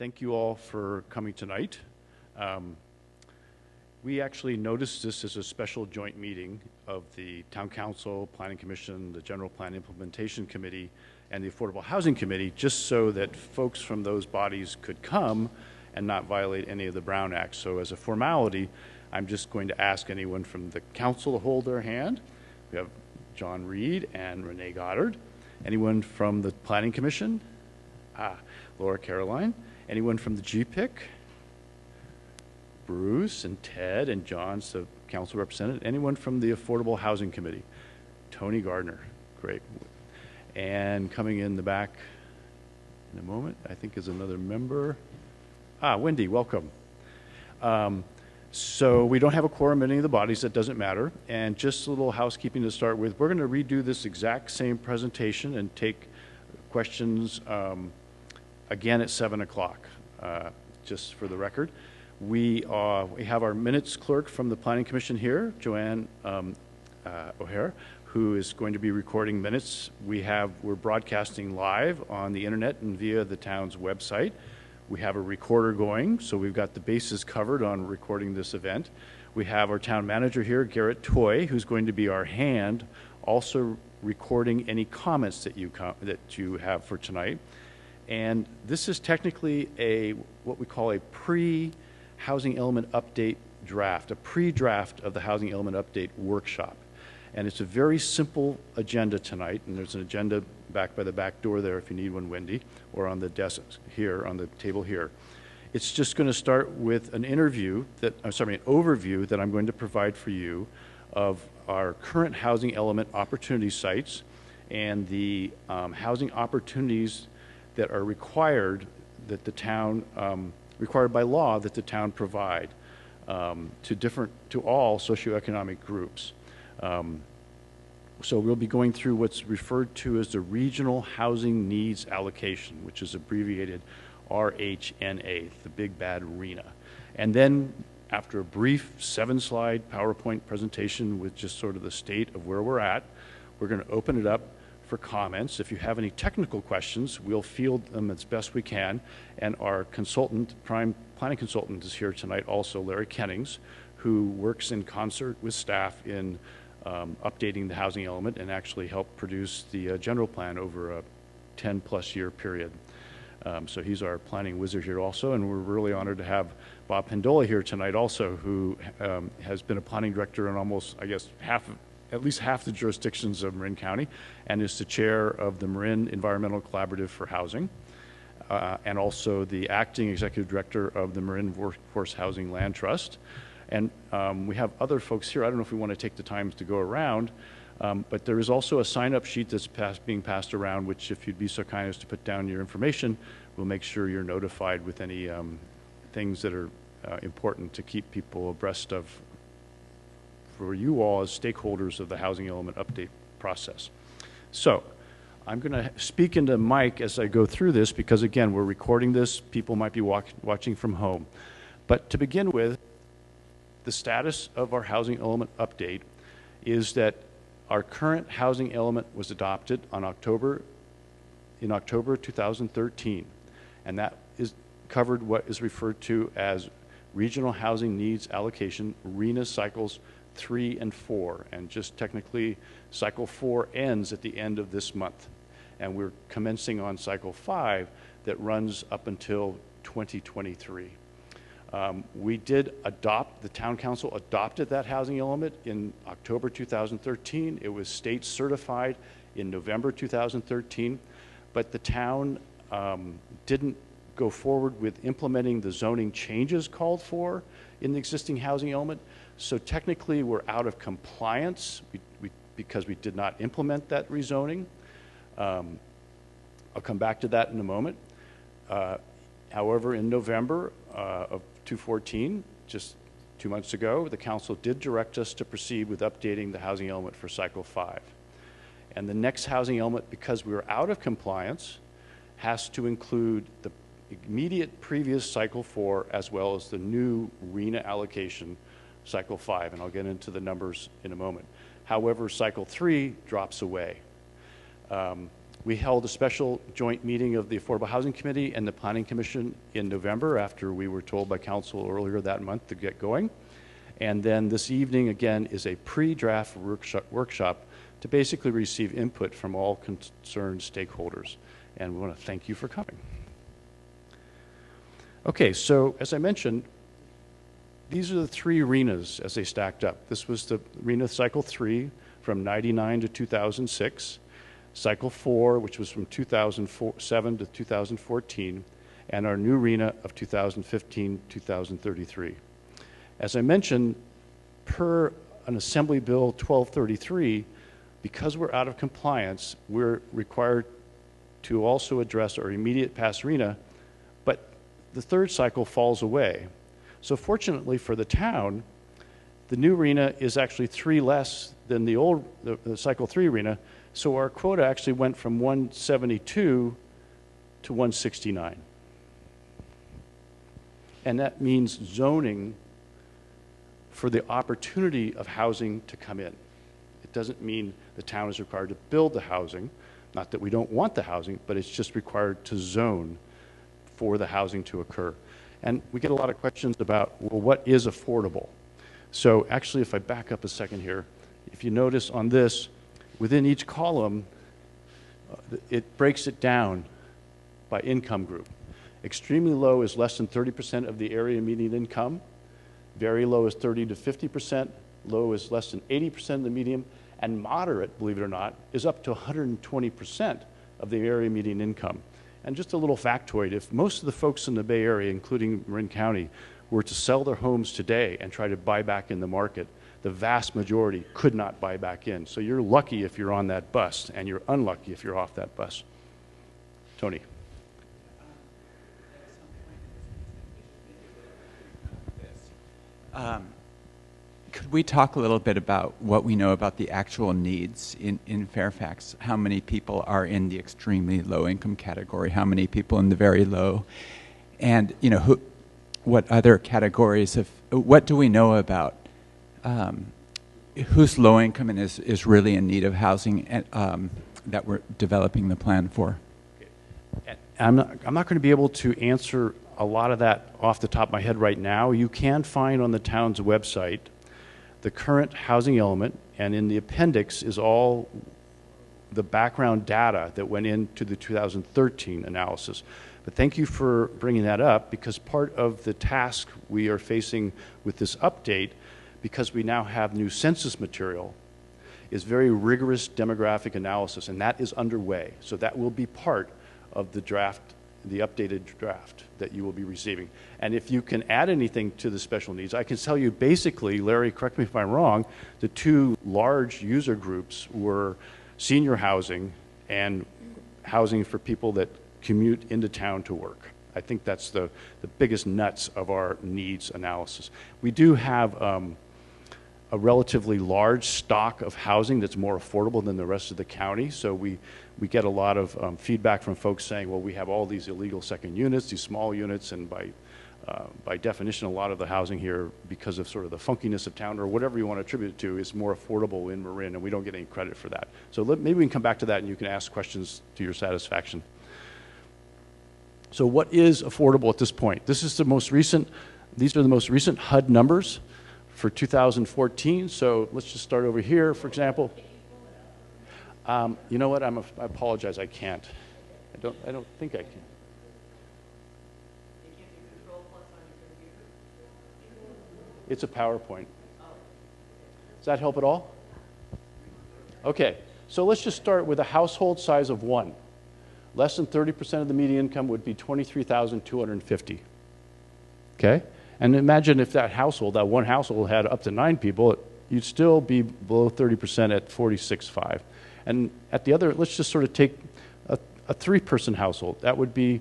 Thank you all for coming tonight. We actually noticed this as a special joint meeting of the Town Council, Planning Commission, the General Plan Implementation Committee, and the Affordable Housing Committee, just so that folks from those bodies could come and not violate any of the Brown Act. So as a formality, I'm just going to ask anyone from the council to hold their hand. We have John Reed and Renee Goddard. Anyone from the Planning Commission? Laura Caroline. Anyone from the GPIC? Bruce and Ted and John, so council representative. Anyone from the Affordable Housing Committee? Tony Gardner, great. And coming in the back in a moment, I think is another member. Wendy, welcome. So we don't have a quorum in any of the bodies, that doesn't matter. And just a little housekeeping to start with, we're gonna redo this exact same presentation and take questions again at 7 o'clock, just for the record. We have our minutes clerk from the Planning Commission here, Joanne O'Hare, who is going to be recording minutes. We're broadcasting live on the internet and via the town's website. We have a recorder going, so we've got the bases covered on recording this event. We have our town manager here, Garrett Toy, who's going to be our hand, also recording any comments that you have for tonight. And this is technically what we call a pre-housing element update draft, a pre-draft of the housing element update workshop. And it's a very simple agenda tonight, and there's an agenda back by the back door there if you need one, Wendy, or on the desk here, on the table here. It's just going to start with an overview that I'm going to provide for you of our current housing element opportunity sites and the housing opportunities that are required that the town, required by law that the town provide to all socioeconomic groups. So we'll be going through what's referred to as the Regional Housing Needs Allocation, which is abbreviated RHNA, the big bad RHNA. And then after a brief 7-slide PowerPoint presentation with just sort of the state of where we're at, we're going to open it up for comments. If you have any technical questions, we'll field them as best we can. And our consultant, prime planning consultant, is here tonight also, Larry Kennings, who works in concert with staff in updating the housing element and actually helped produce the general plan over a 10+ year period. So he's our planning wizard here also, and we're really honored to have Bob Pendola here tonight also, who has been a planning director in almost, I guess, at least half the jurisdictions of Marin County, and is the chair of the Marin Environmental Collaborative for Housing, and also the acting executive director of the Marin Workforce Housing Land Trust. And we have other folks here. I don't know if we want to take the time to go around, but there is also a sign-up sheet that's being passed around, which if you'd be so kind as to put down your information, we'll make sure you're notified with any things that are important to keep people abreast of for you all as stakeholders of the housing element update process. So I'm going to speak into mic as I go through this because, again, we're recording this. People might be watching from home. But to begin with, the status of our housing element update is that our current housing element was adopted in October 2013, and that is covered what is referred to as Regional Housing Needs Allocation, RHNA cycles 3 and 4, and just technically cycle 4 ends at the end of this month, and we're commencing on cycle 5 that runs up until 2023. The town council adopted that housing element in October 2013. It was state certified in November 2013, but the town didn't go forward with implementing the zoning changes called for in the existing housing element. So technically we're out of compliance because we did not implement that rezoning. I'll come back to that in a moment. However, in November of 2014, just 2 months ago, the council did direct us to proceed with updating the housing element for cycle 5. And the next housing element, because we were out of compliance, has to include the immediate previous cycle 4 as well as the new RHNA allocation cycle 5, and I'll get into the numbers in a moment. However, cycle 3 drops away. We held a special joint meeting of the Affordable Housing Committee and the Planning Commission in November after we were told by council earlier that month to get going. And then this evening, again, is a pre-draft workshop to basically receive input from all concerned stakeholders. And we want to thank you for coming. Okay, so as I mentioned, these are the three RHNAs as they stacked up. This was the RHNA Cycle 3 from 99 to 2006, Cycle 4, which was from 2007 to 2014, and our new RHNA of 2015-2033. As I mentioned, per an Assembly Bill 1233, because we're out of compliance, we're required to also address our immediate past RHNA, but the third cycle falls away. So fortunately for the town, the new RHNA is actually 3 less than the old the Cycle 3 RHNA, so our quota actually went from 172 to 169. And that means zoning for the opportunity of housing to come in. It doesn't mean the town is required to build the housing, not that we don't want the housing, but it's just required to zone for the housing to occur. And we get a lot of questions about, well, what is affordable? So actually, if I back up a second here, if you notice on this, within each column, it breaks it down by income group. Extremely low is less than 30% of the area median income. Very low is 30 to 50%. Low is less than 80% of the median. And moderate, believe it or not, is up to 120% of the area median income. And just a little factoid, if most of the folks in the Bay Area, including Marin County, were to sell their homes today and try to buy back in the market, the vast majority could not buy back in. So you're lucky if you're on that bus, and you're unlucky if you're off that bus. Tony. Could we talk a little bit about what we know about the actual needs in Fairfax? How many people are in the extremely low income category? How many people in the very low? And what other categories what do we know about who's low income and is really in need of housing that we're developing the plan for? I'm not going to be able to answer a lot of that off the top of my head right now. You can find on the town's website the current housing element, and in the appendix is all the background data that went into the 2013 analysis. But thank you for bringing that up, because part of the task we are facing with this update, because we now have new census material, is very rigorous demographic analysis, and that is underway. So that will be part of the draft, the updated draft that you will be receiving. And if you can add anything to the special needs, I can tell you basically, Larry, correct me if I'm wrong, the two large user groups were senior housing and housing for people that commute into town to work. I think that's the biggest nuts of our needs analysis. We do have a relatively large stock of housing that's more affordable than the rest of the county. So we get a lot of feedback from folks saying, well, we have all these illegal second units, these small units, and by definition, a lot of the housing here, because of sort of the funkiness of town or whatever you want to attribute it to, is more affordable in Marin, and we don't get any credit for that. So maybe we can come back to that and you can ask questions to your satisfaction. So what is affordable at this point? This is the most recent, these are the most recent HUD numbers for 2014. So let's just start over here, for example. You know what? I apologize. I can't. I don't think I can. It's a PowerPoint. Does that help at all? Okay. So let's just start with a household size of 1. Less than 30% of the median income would be $23,250. Okay? And imagine if that household, that one household, had up to 9 people, you'd still be below 30% at $46,500. And at the other, let's just sort of take a 3-person household. That would be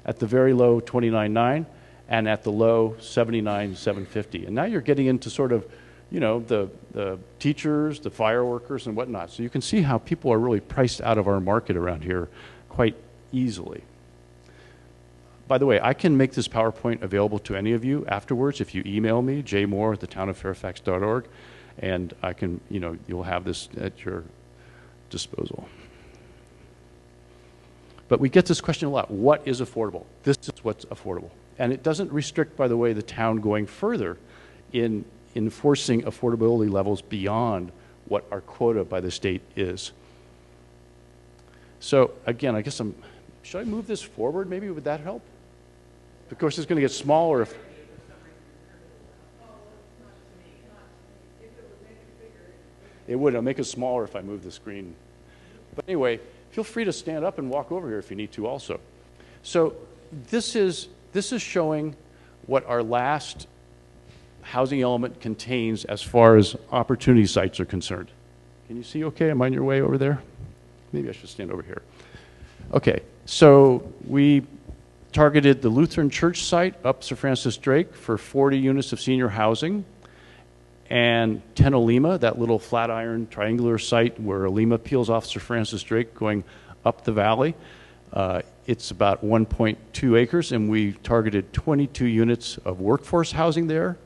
at the very low $29,900 and at the low $79,750. And now you're getting into sort of, the teachers, the fire workers, and whatnot. So you can see how people are really priced out of our market around here quite easily. By the way, I can make this PowerPoint available to any of you afterwards if you email me, jmoore@thetownoffairfax.org, and I can, you'll have this at your disposal. Okay, so let's just start with a household size of 1. Less than 30% of the median income would be $23,250. Okay? And imagine if that household, that one household, had up to 9 people, you'd still be below 30% at $46,500. And at the other, let's just sort of take a 3-person household. That would be at the very low $29,900 and at the low $79,750. And now you're getting into sort of, the teachers, the fire workers, and whatnot. So you can see how people are really priced out of our market around here quite easily. By the way, I can make this PowerPoint available to any of you afterwards if you email me, jmoore@thetownoffairfax.org, and I can, you'll have this at your disposal. But we get this question a lot. What is affordable? This is what's affordable. And it doesn't restrict, by the way, the town going further in enforcing affordability levels beyond what our quota by the state is. So again, I guess should I move this forward maybe? Would that help? Of course, it's going to get smaller if... It would. It'll make it smaller if I move the screen. But anyway, feel free to stand up and walk over here if you need to also. So this is showing what our last housing element contains as far as opportunity sites are concerned. Can you see okay? Am I on your way over there? Maybe I should stand over here. Okay, so we targeted the Lutheran Church site up Sir Francis Drake for 40 units of senior housing, and Tenolima, that little flatiron triangular site where Alima peels off Sir Francis Drake going up the valley. It's about 1.2 acres, and we targeted 22 units of workforce housing there.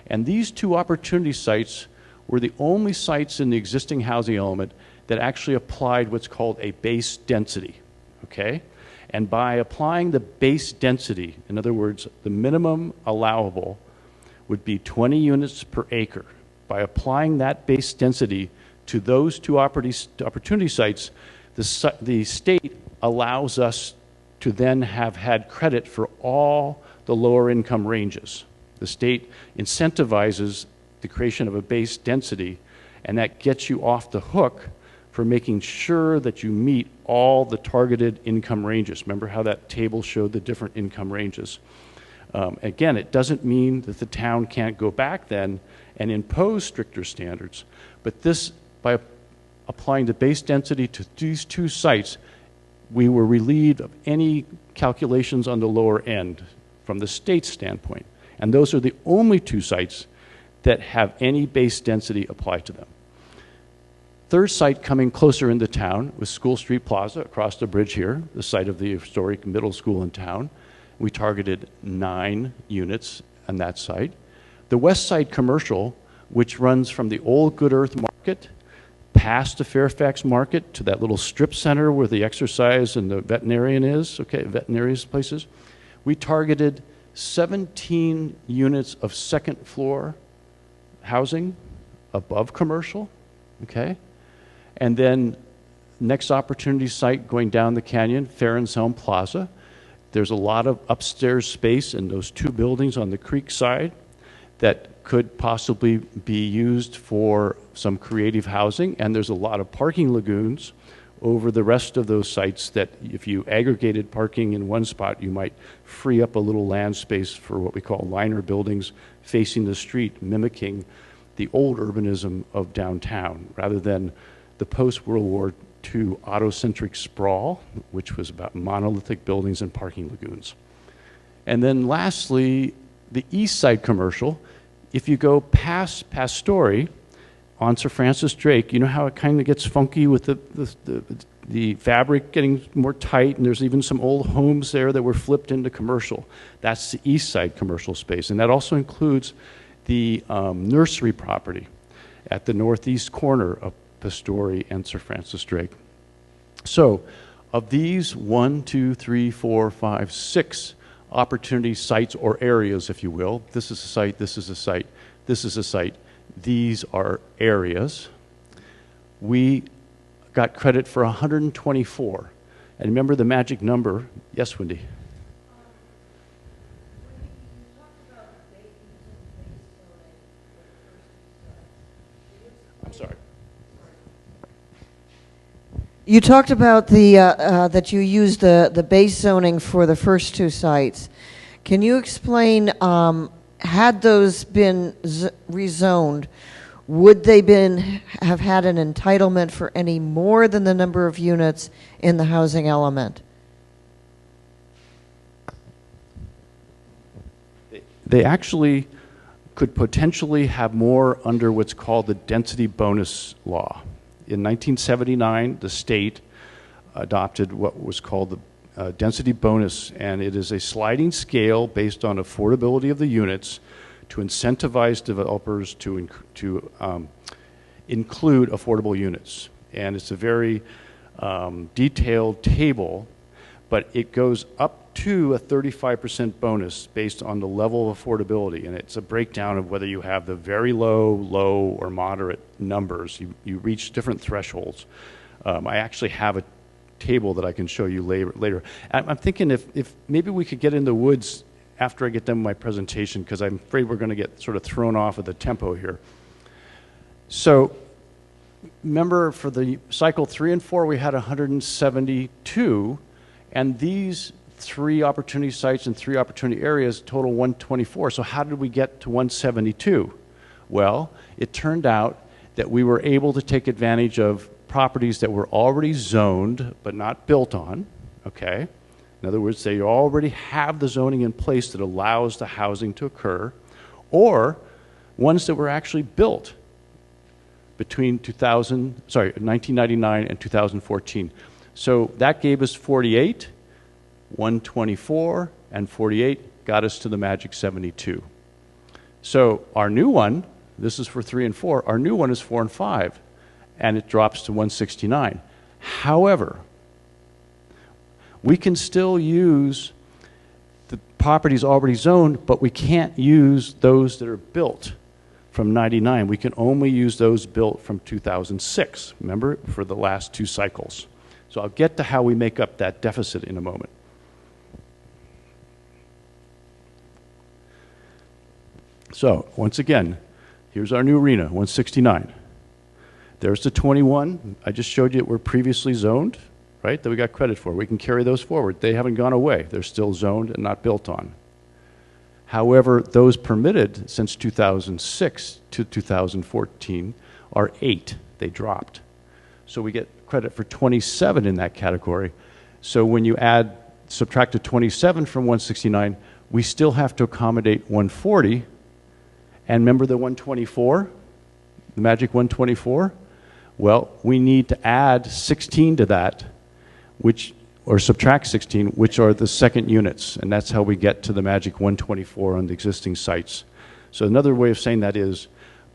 And these two opportunity sites were the only sites in the existing housing element that actually applied what's called a base density, okay? And by applying the base density, in other words, the minimum allowable would be 20 units per acre. By applying that base density to those two opportunity sites, the state allows us to then have had credit for all the lower income ranges. The state incentivizes the creation of a base density, and that gets you off the hook for making sure that you meet all the targeted income ranges. Remember how that table showed the different income ranges? Again, it doesn't mean that the town can't go back then and impose stricter standards, but this, by applying the base density to these two sites, we were relieved of any calculations on the lower end from the state's standpoint. And those are the only two sites that have any base density applied to them. Third site coming closer into town was School Street Plaza across the bridge here, the site of the historic middle school in town. We targeted 9 units on that site. The West Side Commercial, which runs from the old Good Earth Market past the Fairfax Market to that little strip center where the exercise and the veterinarian is, okay, veterinarian's places. We targeted 17 units of second floor housing above commercial, okay? And then next opportunity site going down the canyon, Farron's Helm Plaza. There's a lot of upstairs space in those two buildings on the creek side that could possibly be used for some creative housing, and there's a lot of parking lagoons over the rest of those sites that if you aggregated parking in one spot, you might free up a little land space for what we call liner buildings facing the street, mimicking the old urbanism of downtown, rather than the post-World War II autocentric sprawl, which was about monolithic buildings and parking lagoons. And then lastly, the East Side Commercial. If you go past Pastore on Sir Francis Drake, you know how it kind of gets funky with the fabric getting more tight, and there's even some old homes there that were flipped into commercial. That's the East Side commercial space, and that also includes the nursery property at the northeast corner of Pastore and Sir Francis Drake. So of these 1, 2, 3, 4, 5, 6 opportunity sites or areas, if you will, this is a site, this is a site, this is a site, these are areas, we got credit for 124. And remember the magic number. Yes, Wendy? I'm sorry. You talked about the that you used the base zoning for the first two sites. Can you explain, had those been rezoned, would they have had an entitlement for any more than the number of units in the housing element? They actually could potentially have more under what's called the density bonus law. In 1979, the state adopted what was called the density bonus, and it is a sliding scale based on affordability of the units to incentivize developers to include affordable units. And it's a very detailed table, but it goes up to a 35% bonus based on the level of affordability, and it's a breakdown of whether you have the very low, low, or moderate numbers. You reach different thresholds. I actually have a table that I can show you later. I'm thinking if maybe we could get in the woods after I get done with my presentation, because I'm afraid we're going to get sort of thrown off of the tempo here. So remember, for the cycle 3 and 4, we had 172, and these 3 opportunity sites and 3 opportunity areas total 124. So how did we get to 172? Well, it turned out that we were able to take advantage of properties that were already zoned but not built on, okay? In other words, they already have the zoning in place that allows the housing to occur, or ones that were actually built between 1999 and 2014. So that gave us 48, 124, and 48 got us to the magic 72. So our new one, this is for 3 and 4, our new one is 4 and 5, and it drops to 169. However, we can still use the properties already zoned, but we can't use those that are built from 99. We can only use those built from 2006, remember, for the last 2 cycles. So I'll get to how we make up that deficit in a moment. So once again, here's our new arena, 169. There's the 21 I just showed you that were previously zoned, right, that we got credit for. We can carry those forward. They haven't gone away. They're still zoned and not built on. However, those permitted since 2006 to 2014 are 8. They dropped. So we get credit for 27 in that category. So when you subtract a 27 from 169, we still have to accommodate 140. And remember the 124, the magic 124? Well, we need to add 16 to that, or subtract 16, which are the second units, and that's how we get to the magic 124 on the existing sites. So another way of saying that is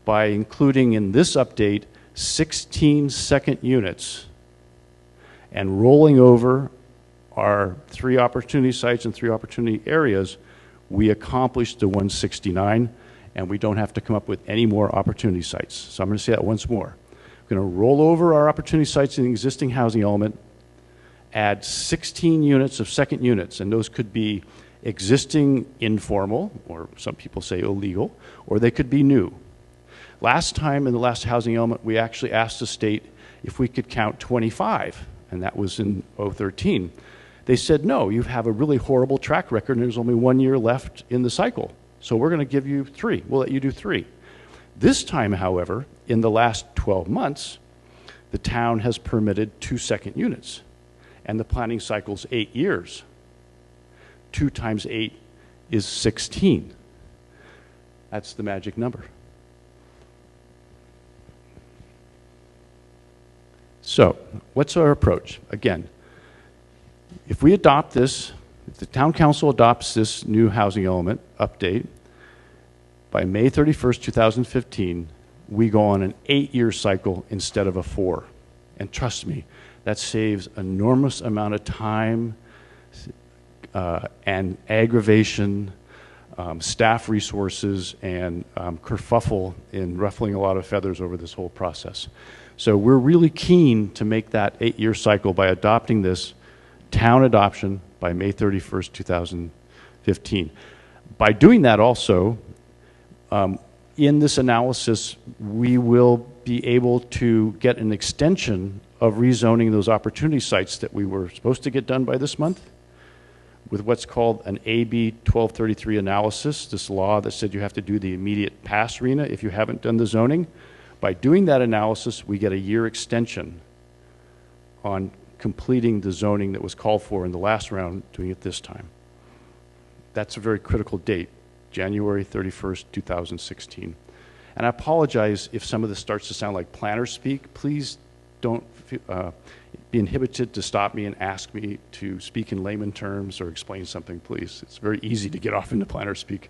by including in this update 16 second units and rolling over our 3 opportunity sites and 3 opportunity areas, we accomplished the 169, and we don't have to come up with any more opportunity sites. So I'm going to say that once more. We're going to roll over our opportunity sites in the existing housing element, add 16 units of second units, and those could be existing informal, or some people say illegal, or they could be new. Last time in the last housing element, we actually asked the state if we could count 25, and that was in 2013. They said, no, you have a really horrible track record, and there's only 1 year left in the cycle, so we're going to give you 3. We'll let you do 3. This time, however, in the last 12 months, the town has permitted 2 second units. And the planning cycle's 8 years. 2 times 8 is 16. That's the magic number. So, what's our approach? Again, if we adopt this, if the town council adopts this new housing element update, by May 31st, 2015, we go on an 8-year cycle instead of a 4. And trust me, that saves enormous amount of time and aggravation, staff resources, and kerfuffle in ruffling a lot of feathers over this whole process. So we're really keen to make that 8-year cycle by adopting this town adoption by May 31st, 2015. By doing that also, in this analysis, we will be able to get an extension of rezoning those opportunity sites that we were supposed to get done by this month with what's called an AB 1233 analysis, this law that said you have to do the immediate pass arena if you haven't done the zoning. By doing that analysis, we get a year extension on completing the zoning that was called for in the last round, doing it this time. That's a very critical date, January 31st, 2016. And I apologize if some of this starts to sound like planner speak. Please don't be inhibited to stop me and ask me to speak in layman terms or explain something, please. It's very easy to get off into planner speak.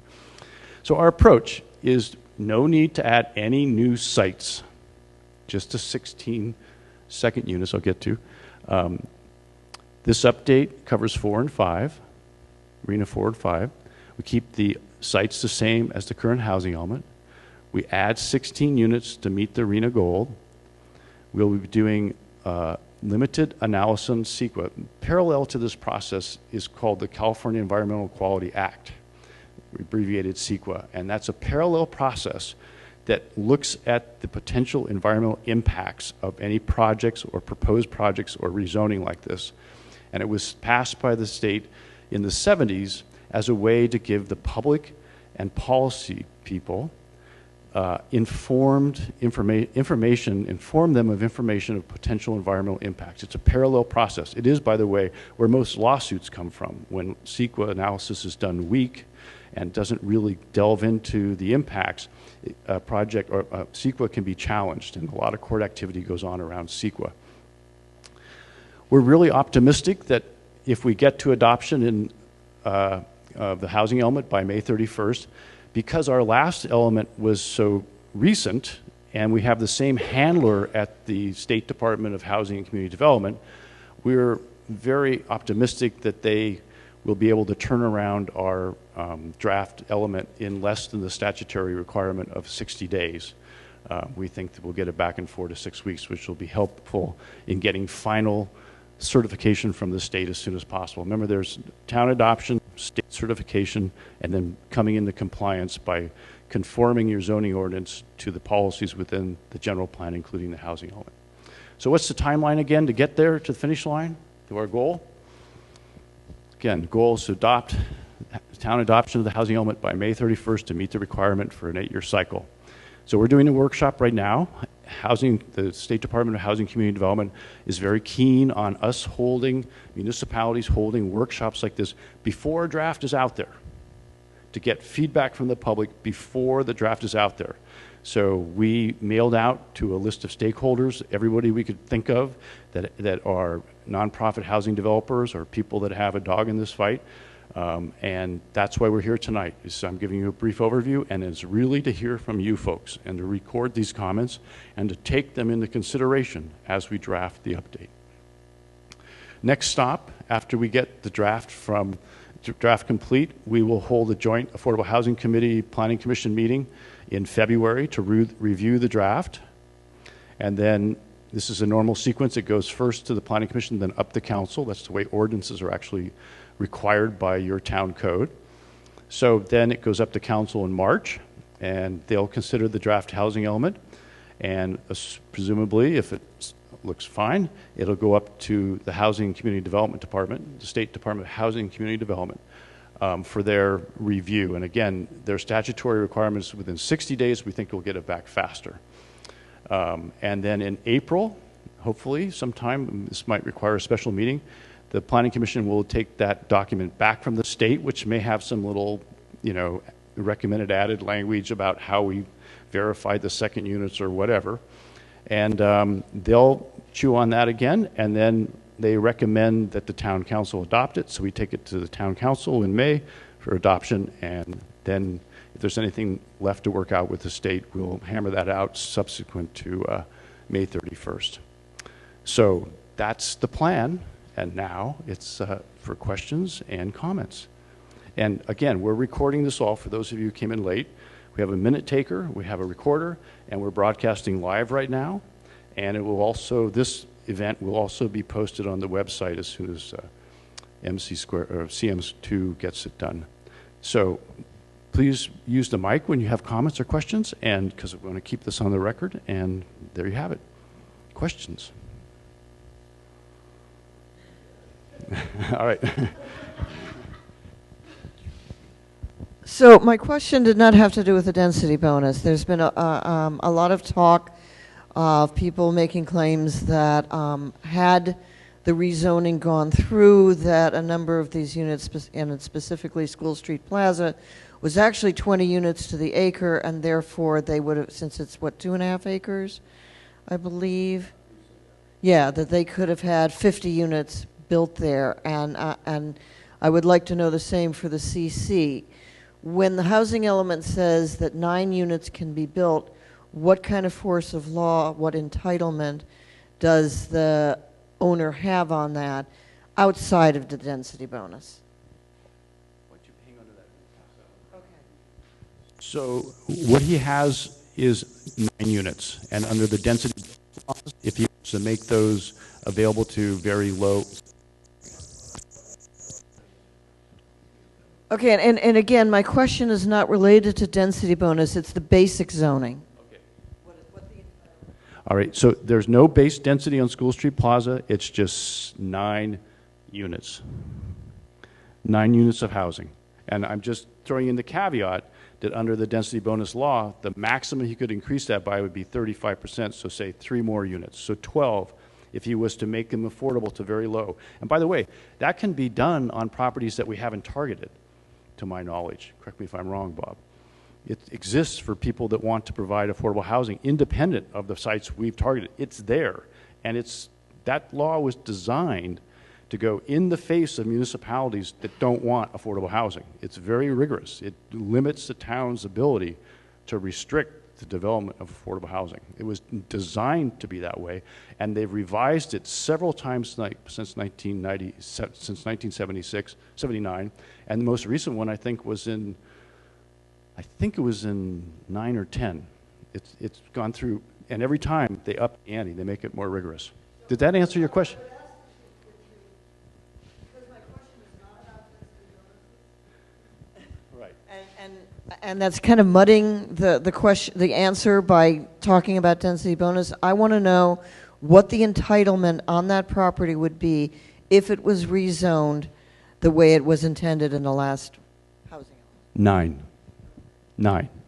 So our approach is no need to add any new sites, just the 16 second units I'll get to. This update covers 4 and 5, Arena 4 and 5. We keep the sites the same as the current housing element. We add 16 units to meet the Arena goal. We'll be doing limited analysis CEQA. Parallel to this process is called the California Environmental Quality Act, abbreviated CEQA, and that's a parallel process that looks at the potential environmental impacts of any projects or proposed projects or rezoning like this. And it was passed by the state in the 70s as a way to give the public and policy people inform them of information of potential environmental impacts. It's a parallel process. It is, by the way, where most lawsuits come from. When CEQA analysis is done weak and doesn't really delve into the impacts, a project or CEQA can be challenged, and a lot of court activity goes on around CEQA. We're really optimistic that if we get to adoption in of the housing element by May 31st, because our last element was so recent and we have the same handler at the State Department of Housing and Community Development, we're very optimistic that they will be able to turn around our draft element in less than the statutory requirement of 60 days. We think that we'll get it back in 4 to 6 weeks, which will be helpful in getting final certification from the state as soon as possible. Remember, there's town adoption, state certification, and then coming into compliance by conforming your zoning ordinance to the policies within the general plan, including the housing element. So what's the timeline again to get there to the finish line, to our goal? Again, goal is to adopt town adoption of the housing element by May 31st to meet the requirement for an 8-year cycle. So we're doing a workshop right now. The State Department of Housing and Community Development is very keen on us holding, municipalities holding workshops like this before a draft is out there, to get feedback from the public before the draft is out there. So we mailed out to a list of stakeholders, everybody we could think of that are nonprofit housing developers or people that have a dog in this fight. And that's why we're here tonight. I'm giving you a brief overview, and it's really to hear from you folks and to record these comments and to take them into consideration as we draft the update. Next stop, after we get the draft complete, we will hold a joint Affordable Housing Committee Planning Commission meeting in February to review the draft. And then this is a normal sequence. It goes first to the Planning Commission, then up to Council. That's the way ordinances are actually required by your town code. So then it goes up to Council in March, and they'll consider the draft housing element, and presumably, if it looks fine, it'll go up to the Housing and Community Development Department, the State Department of Housing and Community Development, for their review. And again, their statutory requirements within 60 days, we think we'll get it back faster. And then in April, hopefully sometime, this might require a special meeting, the Planning Commission will take that document back from the state, which may have some little, recommended added language about how we verified the second units or whatever. And they'll chew on that again, and then they recommend that the town council adopt it. So we take it to the town council in May for adoption, and then if there's anything left to work out with the state, we'll hammer that out subsequent to May 31st. So that's the plan. And now it's for questions and comments. And again, we're recording this all for those of you who came in late. We have a minute taker, we have a recorder, and we're broadcasting live right now. And it will also, this event will also be posted on the website as soon as CM2 gets it done. So please use the mic when you have comments or questions, and because we want to keep this on the record. And there you have it. Questions? All right. So my question did not have to do with the density bonus. There's been a lot of talk of people making claims that had the rezoning gone through, that a number of these units, and specifically School Street Plaza, was actually 20 units to the acre, and therefore they would have, since it's what, 2.5 acres, I believe? Yeah, that they could have had 50 units built there, and I would like to know the same for the CC. When the housing element says that 9 units can be built, what kind of force of law, what entitlement does the owner have on that? outside of the density bonus? So what he has is 9 units, and under the density clause, if he wants to make those available to very low. Okay, and again, my question is not related to density bonus, it's the basic zoning. All right, so there's no base density on School Street Plaza, it's just 9 units. 9 units of housing. And I'm just throwing in the caveat that under the density bonus law, the maximum he could increase that by would be 35%, so say 3 more units, so 12 if he was to make them affordable to very low. And by the way, that can be done on properties that we haven't targeted, to my knowledge. Correct me if I'm wrong, Bob. It exists for people that want to provide affordable housing independent of the sites we've targeted. It's there, and that law was designed to go in the face of municipalities that don't want affordable housing. It's very rigorous. It limits the town's ability to restrict the development of affordable housing. It was designed to be that way, and they've revised it several times since 1976, 79, and the most recent one I think it was in 9 or 10. It's gone through, and every time they up the ante, they make it more rigorous. Did that answer your question? And that's kind of mudding the question, the answer by talking about density bonus. I want to know what the entitlement on that property would be if it was rezoned the way it was intended in the last housing. 9.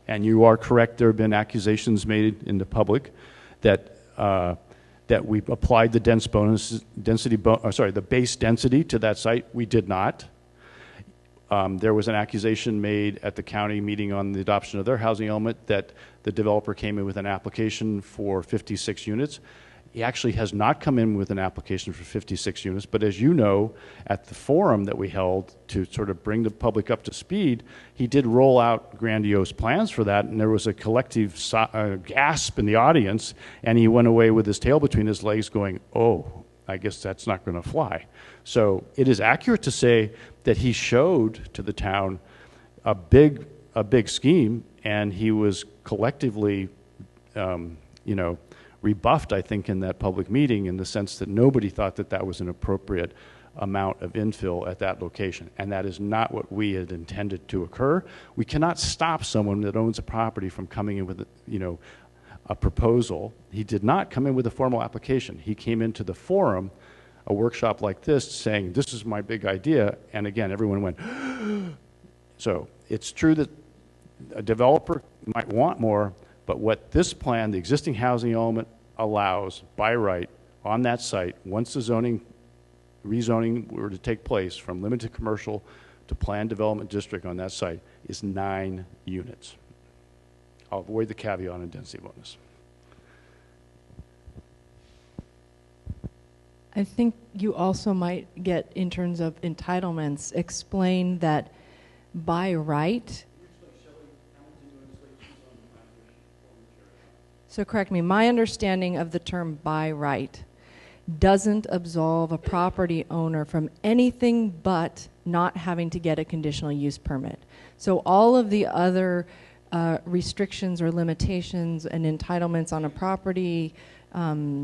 And you are correct. There have been accusations made in the public that that we applied the the base density to that site. We did not. There was an accusation made at the county meeting on the adoption of their housing element that the developer came in with an application for 56 units. He actually has not come in with an application for 56 units, but as you know, at the forum that we held to sort of bring the public up to speed, he did roll out grandiose plans for that, and there was a collective gasp in the audience, and he went away with his tail between his legs going, oh, I guess that's not going to fly. So it is accurate to say that he showed to the town a big scheme, and he was collectively, rebuffed, I think, in that public meeting in the sense that nobody thought that that was an appropriate amount of infill at that location. And that is not what we had intended to occur. We cannot stop someone that owns a property from coming in with, a proposal. He did not come in with a formal application. He came into the forum, a workshop like this, saying, this is my big idea. And again, everyone went, so it's true that a developer might want more, but what this plan, the existing housing element, allows by right on that site, once the rezoning were to take place from limited commercial to planned development district on that site, is 9 units. I'll avoid the caveat on density bonus. I think you also might get, in terms of entitlements, explain that by right. So correct me, my understanding of the term by right doesn't absolve a property owner from anything but not having to get a conditional use permit. So all of the other restrictions or limitations and entitlements on a property,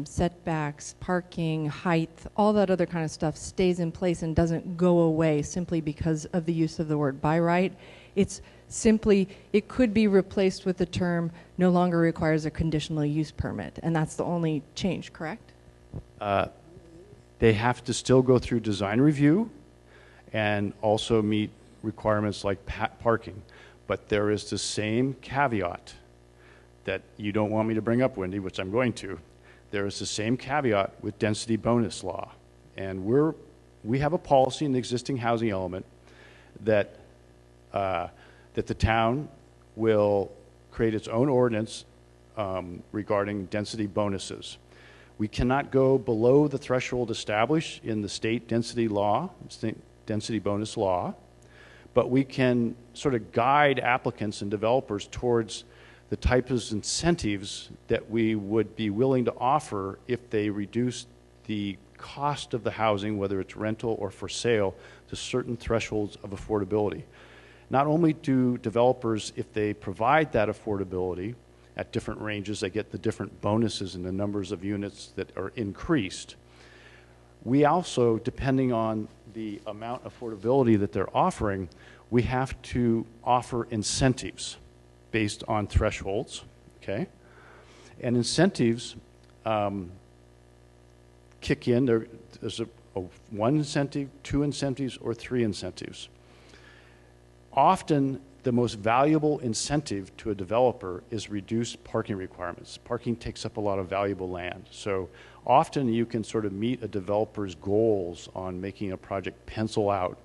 setbacks, parking, height, all that other kind of stuff stays in place and doesn't go away simply because of the use of the word by right. It's simply, it could be replaced with the term no longer requires a conditional use permit, and that's the only change, correct? They have to still go through design review and also meet requirements like parking. But there is the same caveat that you don't want me to bring up, Wendy, which I'm going to. There is the same caveat with density bonus law. And we have a policy in the existing housing element that that the town will create its own ordinance regarding density bonuses. We cannot go below the threshold established in the state density law, state density bonus law, but we can sort of guide applicants and developers towards the types of incentives that we would be willing to offer if they reduce the cost of the housing, whether it's rental or for sale, to certain thresholds of affordability. Not only do developers, if they provide that affordability at different ranges, they get the different bonuses and the numbers of units that are increased. We also, depending on the amount of affordability that they're offering, we have to offer incentives based on thresholds, okay? And incentives kick in. There's one incentive, two incentives, or three incentives. Often, the most valuable incentive to a developer is reduced parking requirements. Parking takes up a lot of valuable land. So often you can sort of meet a developer's goals on making a project pencil out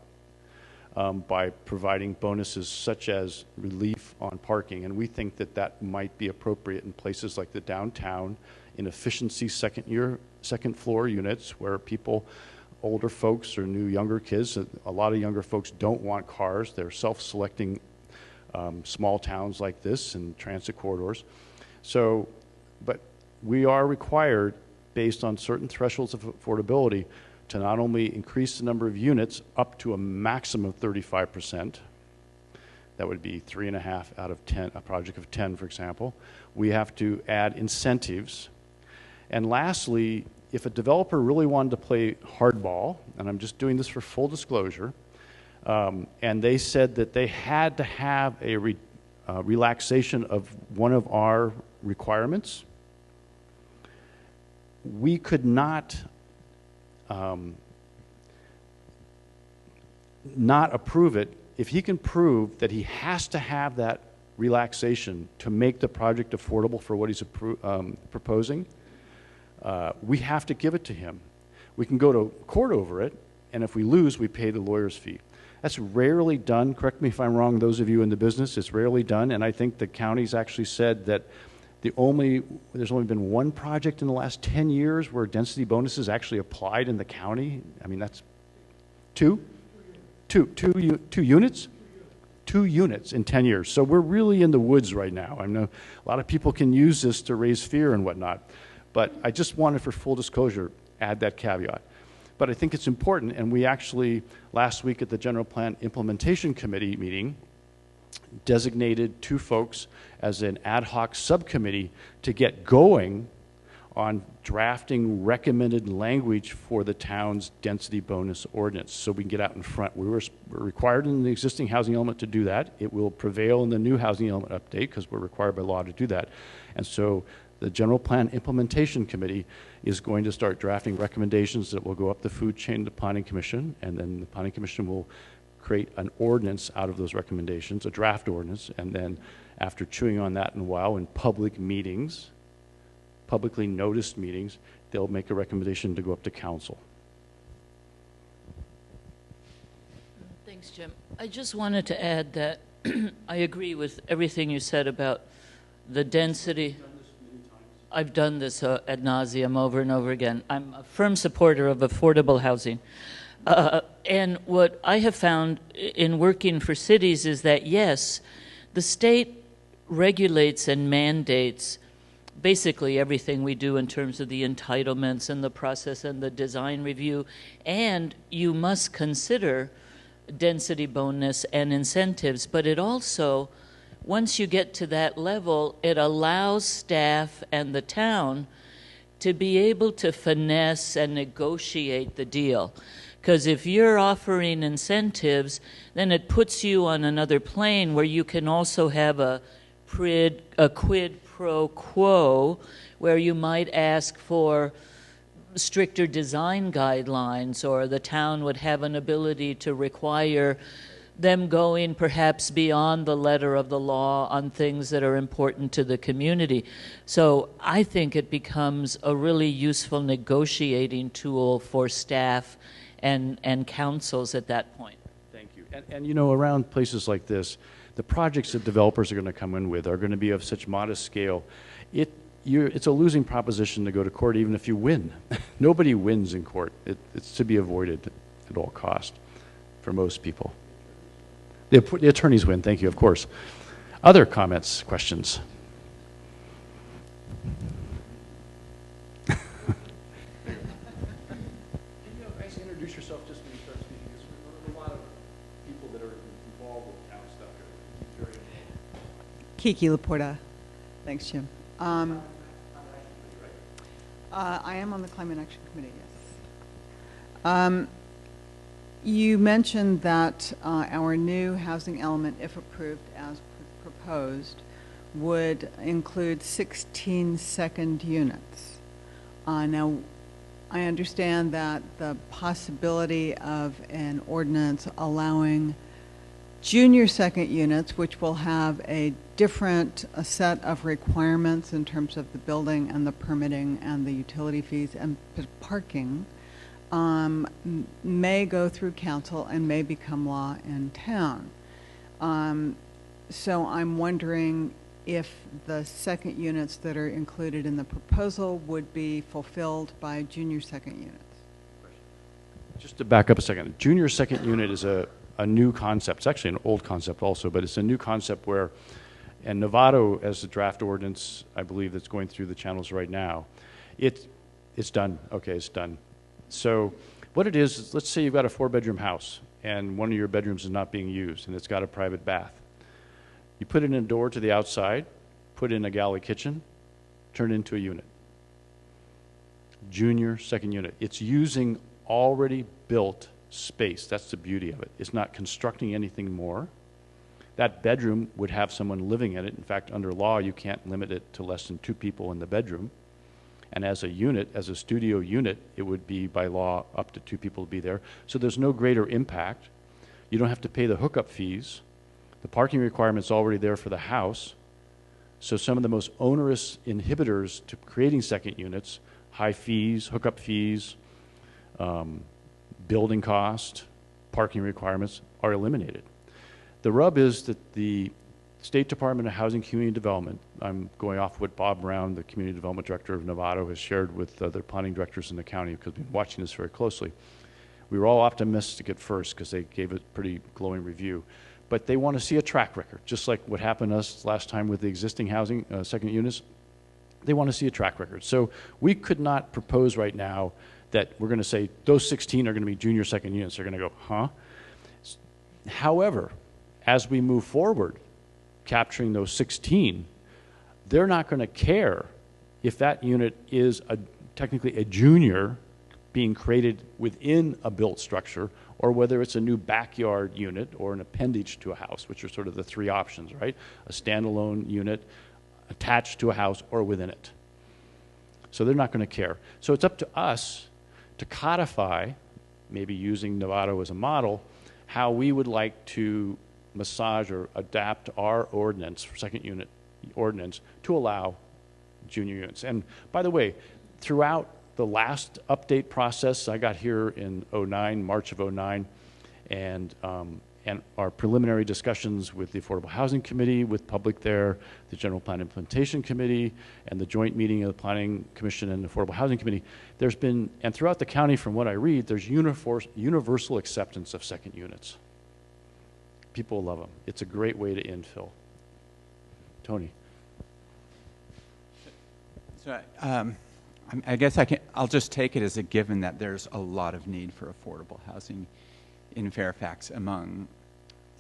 by providing bonuses such as relief on parking. And we think that that might be appropriate in places like the downtown, in efficiency second floor units where people, older folks or younger kids, a lot of younger folks don't want cars. They're self-selecting small towns like this and transit corridors. So, but we are required, based on certain thresholds of affordability, to not only increase the number of units up to a maximum of 35%, that would be 3.5 out of 10, a project of 10, for example. We have to add incentives. And lastly, if a developer really wanted to play hardball, and I'm just doing this for full disclosure, and they said that they had to have a relaxation of one of our requirements, we could not approve it if he can prove that he has to have that relaxation to make the project affordable for what he's proposing. We have to give it to him. We can go to court over it, and if we lose, we pay the lawyer's fee. That's rarely done. Correct me if I'm wrong, those of you in the business, it's rarely done, and I think the county's actually said that there's only been one project in the last 10 years where density bonuses actually applied in the county. I mean, that's two units? 2 units in 10 years. So we're really in the woods right now. I know a lot of people can use this to raise fear and whatnot, but I just wanted, for full disclosure, add that caveat. But I think it's important, and we actually, last week at the General Plan Implementation Committee meeting, designated 2 folks as an ad hoc subcommittee to get going on drafting recommended language for the town's density bonus ordinance so we can get out in front. We're required in the existing housing element to do that. It will prevail in the new housing element update because we're required by law to do that. And so the General Plan Implementation Committee is going to start drafting recommendations that will go up the food chain to the Planning Commission, and then the Planning Commission will create an ordinance out of those recommendations, a draft ordinance, and then after chewing on that in a while in public meetings, publicly noticed meetings, they'll make a recommendation to go up to council. Thanks, Jim. I just wanted to add that I agree with everything you said about the density. I've done this ad nauseum over and over again. I'm a firm supporter of affordable housing. And what I have found in working for cities is that, yes, the state regulates and mandates basically everything we do in terms of the entitlements and the process and the design review, and you must consider density bonus and incentives, but it also, once you get to that level, it allows staff and the town to be able to finesse and negotiate the deal. Because if you're offering incentives, then it puts you on another plane where you can also have a quid pro quo, where you might ask for stricter design guidelines, or the town would have an ability to require them going perhaps beyond the letter of the law on things that are important to the community. So I think it becomes a really useful negotiating tool for staff and councils at that point. Thank you. And you know, around places like this, the projects that developers are going to come in with are going to be of such modest scale. It's a losing proposition to go to court even if you win. Nobody wins in court. It's to be avoided at all cost for most people. The attorneys win, thank you, of course. Other comments, questions? Kiki Laporta. Thanks, Jim. I am on the Climate Action Committee, yes. You mentioned that our new housing element, if approved as proposed, would include 16 second units. Now, I understand that the possibility of an ordinance allowing junior second units, which will have a different set of requirements in terms of the building and the permitting and the utility fees and parking, may go through council and may become law in town. So I'm wondering if the second units that are included in the proposal would be fulfilled by junior second units. Just to back up a second, junior second unit is a new concept. It's actually an old concept also, but it's a new concept where, and Novato, as the draft ordinance, I believe that's going through the channels right now, it's done. Okay, it's done. So what it is, let's say you've got a 4-bedroom house and one of your bedrooms is not being used and it's got a private bath. You put in a door to the outside, put in a galley kitchen, turn it into a unit. Junior second unit. It's using already built space. That's the beauty of it. It's not constructing anything more. That bedroom would have someone living in it. In fact, under law, you can't limit it to less than 2 people in the bedroom. And as a unit, as a studio unit, it would be by law up to 2 people to be there. So there's no greater impact. You don't have to pay the hookup fees. The parking requirement's already there for the house. So some of the most onerous inhibitors to creating second units, high fees, hookup fees, building cost, parking requirements, are eliminated. The rub is that the State Department of Housing and Community Development, I'm going off what Bob Brown, the Community Development Director of Novato, has shared with other planning directors in the county, because we've been watching this very closely. We were all optimistic at first because they gave a pretty glowing review. But they want to see a track record, just like what happened to us last time with the existing housing second units. They want to see a track record. So we could not propose right now that we're going to say those 16 are going to be junior second units. They're going to go, huh? However, as we move forward, capturing those 16, they're not going to care if that unit is technically a junior being created within a built structure, or whether it's a new backyard unit or an appendage to a house, which are sort of the 3 options, right? A standalone unit attached to a house or within it. So they're not going to care. So it's up to us to codify, maybe using Novato as a model, how we would like to massage or adapt our ordinance, second unit ordinance, to allow junior units. And by the way, throughout the last update process, I got here in March of 09, and our preliminary discussions with the Affordable Housing Committee, with public there, the General Plan Implementation Committee, and the joint meeting of the Planning Commission and the Affordable Housing Committee, there's been, and throughout the county from what I read, there's universal acceptance of second units. People love them. It's a great way to infill. Tony. So, I guess I'll just take it as a given that there's a lot of need for affordable housing in Fairfax among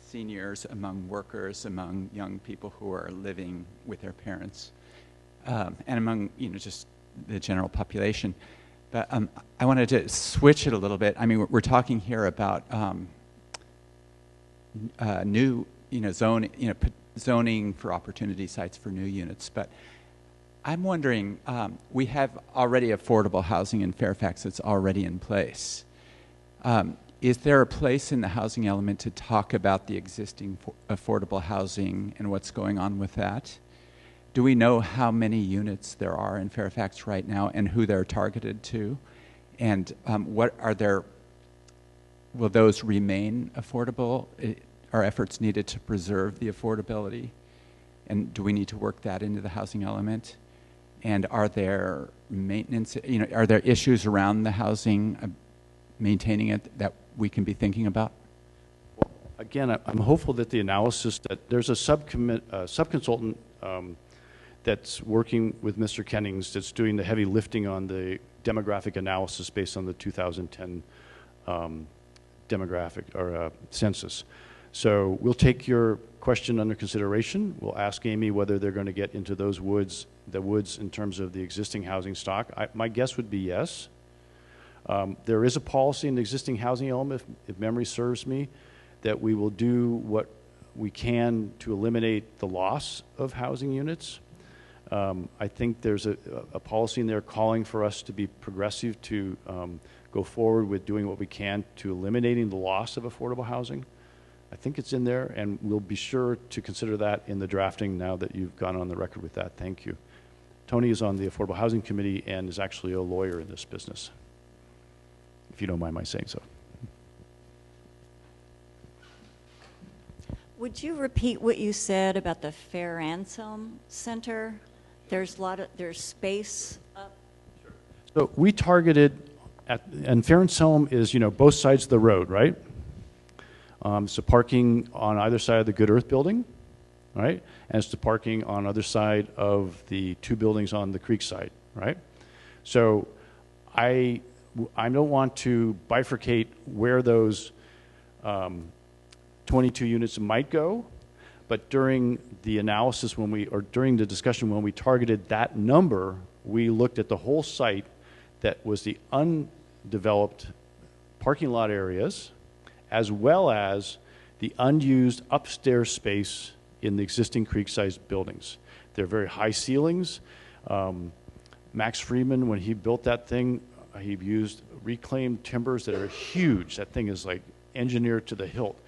seniors, among workers, among young people who are living with their parents, and among, just the general population. But I wanted to switch it a little bit. I mean, we're talking here about new, zoning for opportunity sites for new units, but I'm wondering, we have already affordable housing in Fairfax that's already in place. Is there a place in the housing element to talk about the existing affordable housing and what's going on with that? Do we know how many units there are in Fairfax right now and who they're targeted to? And will those remain affordable? Are efforts needed to preserve the affordability? And do we need to work that into the housing element? And are there maintenance, are there issues around the housing, maintaining it, that we can be thinking about? Well, again, I'm hopeful that the analysis, that there's a subconsultant that's working with Mr. Kennings that's doing the heavy lifting on the demographic analysis based on the 2010 demographic or census. So we'll take your question under consideration. We'll ask Amy whether they're going to get into those woods, the woods in terms of the existing housing stock. My guess would be yes. There is a policy in the existing housing element, if memory serves me, that we will do what we can to eliminate the loss of housing units. I think there's a policy in there calling for us to be progressive, to go forward with doing what we can to eliminating the loss of affordable housing. I think it's in there, and we'll be sure to consider that in the drafting now that you've gone on the record with that. Thank you. Tony is on the Affordable Housing Committee and is actually a lawyer in this business, if you don't mind my saying so. Would you repeat what you said about the Fairfax Center? There's space up. So we targeted and Fairfax is, you know, both sides of the road, right? So parking on either side of the Good Earth building, right? And it's the parking on other side of the two buildings on the creek side, right? So I don't want to bifurcate where those 22 units might go, but during the analysis during the discussion when we targeted that number, we looked at the whole site that was the undeveloped parking lot areas, as well as the unused upstairs space in the existing creek-sized buildings. They're very high ceilings. Max Friedman, when he built that thing, he used reclaimed timbers that are huge. That thing is like engineered to the hilt.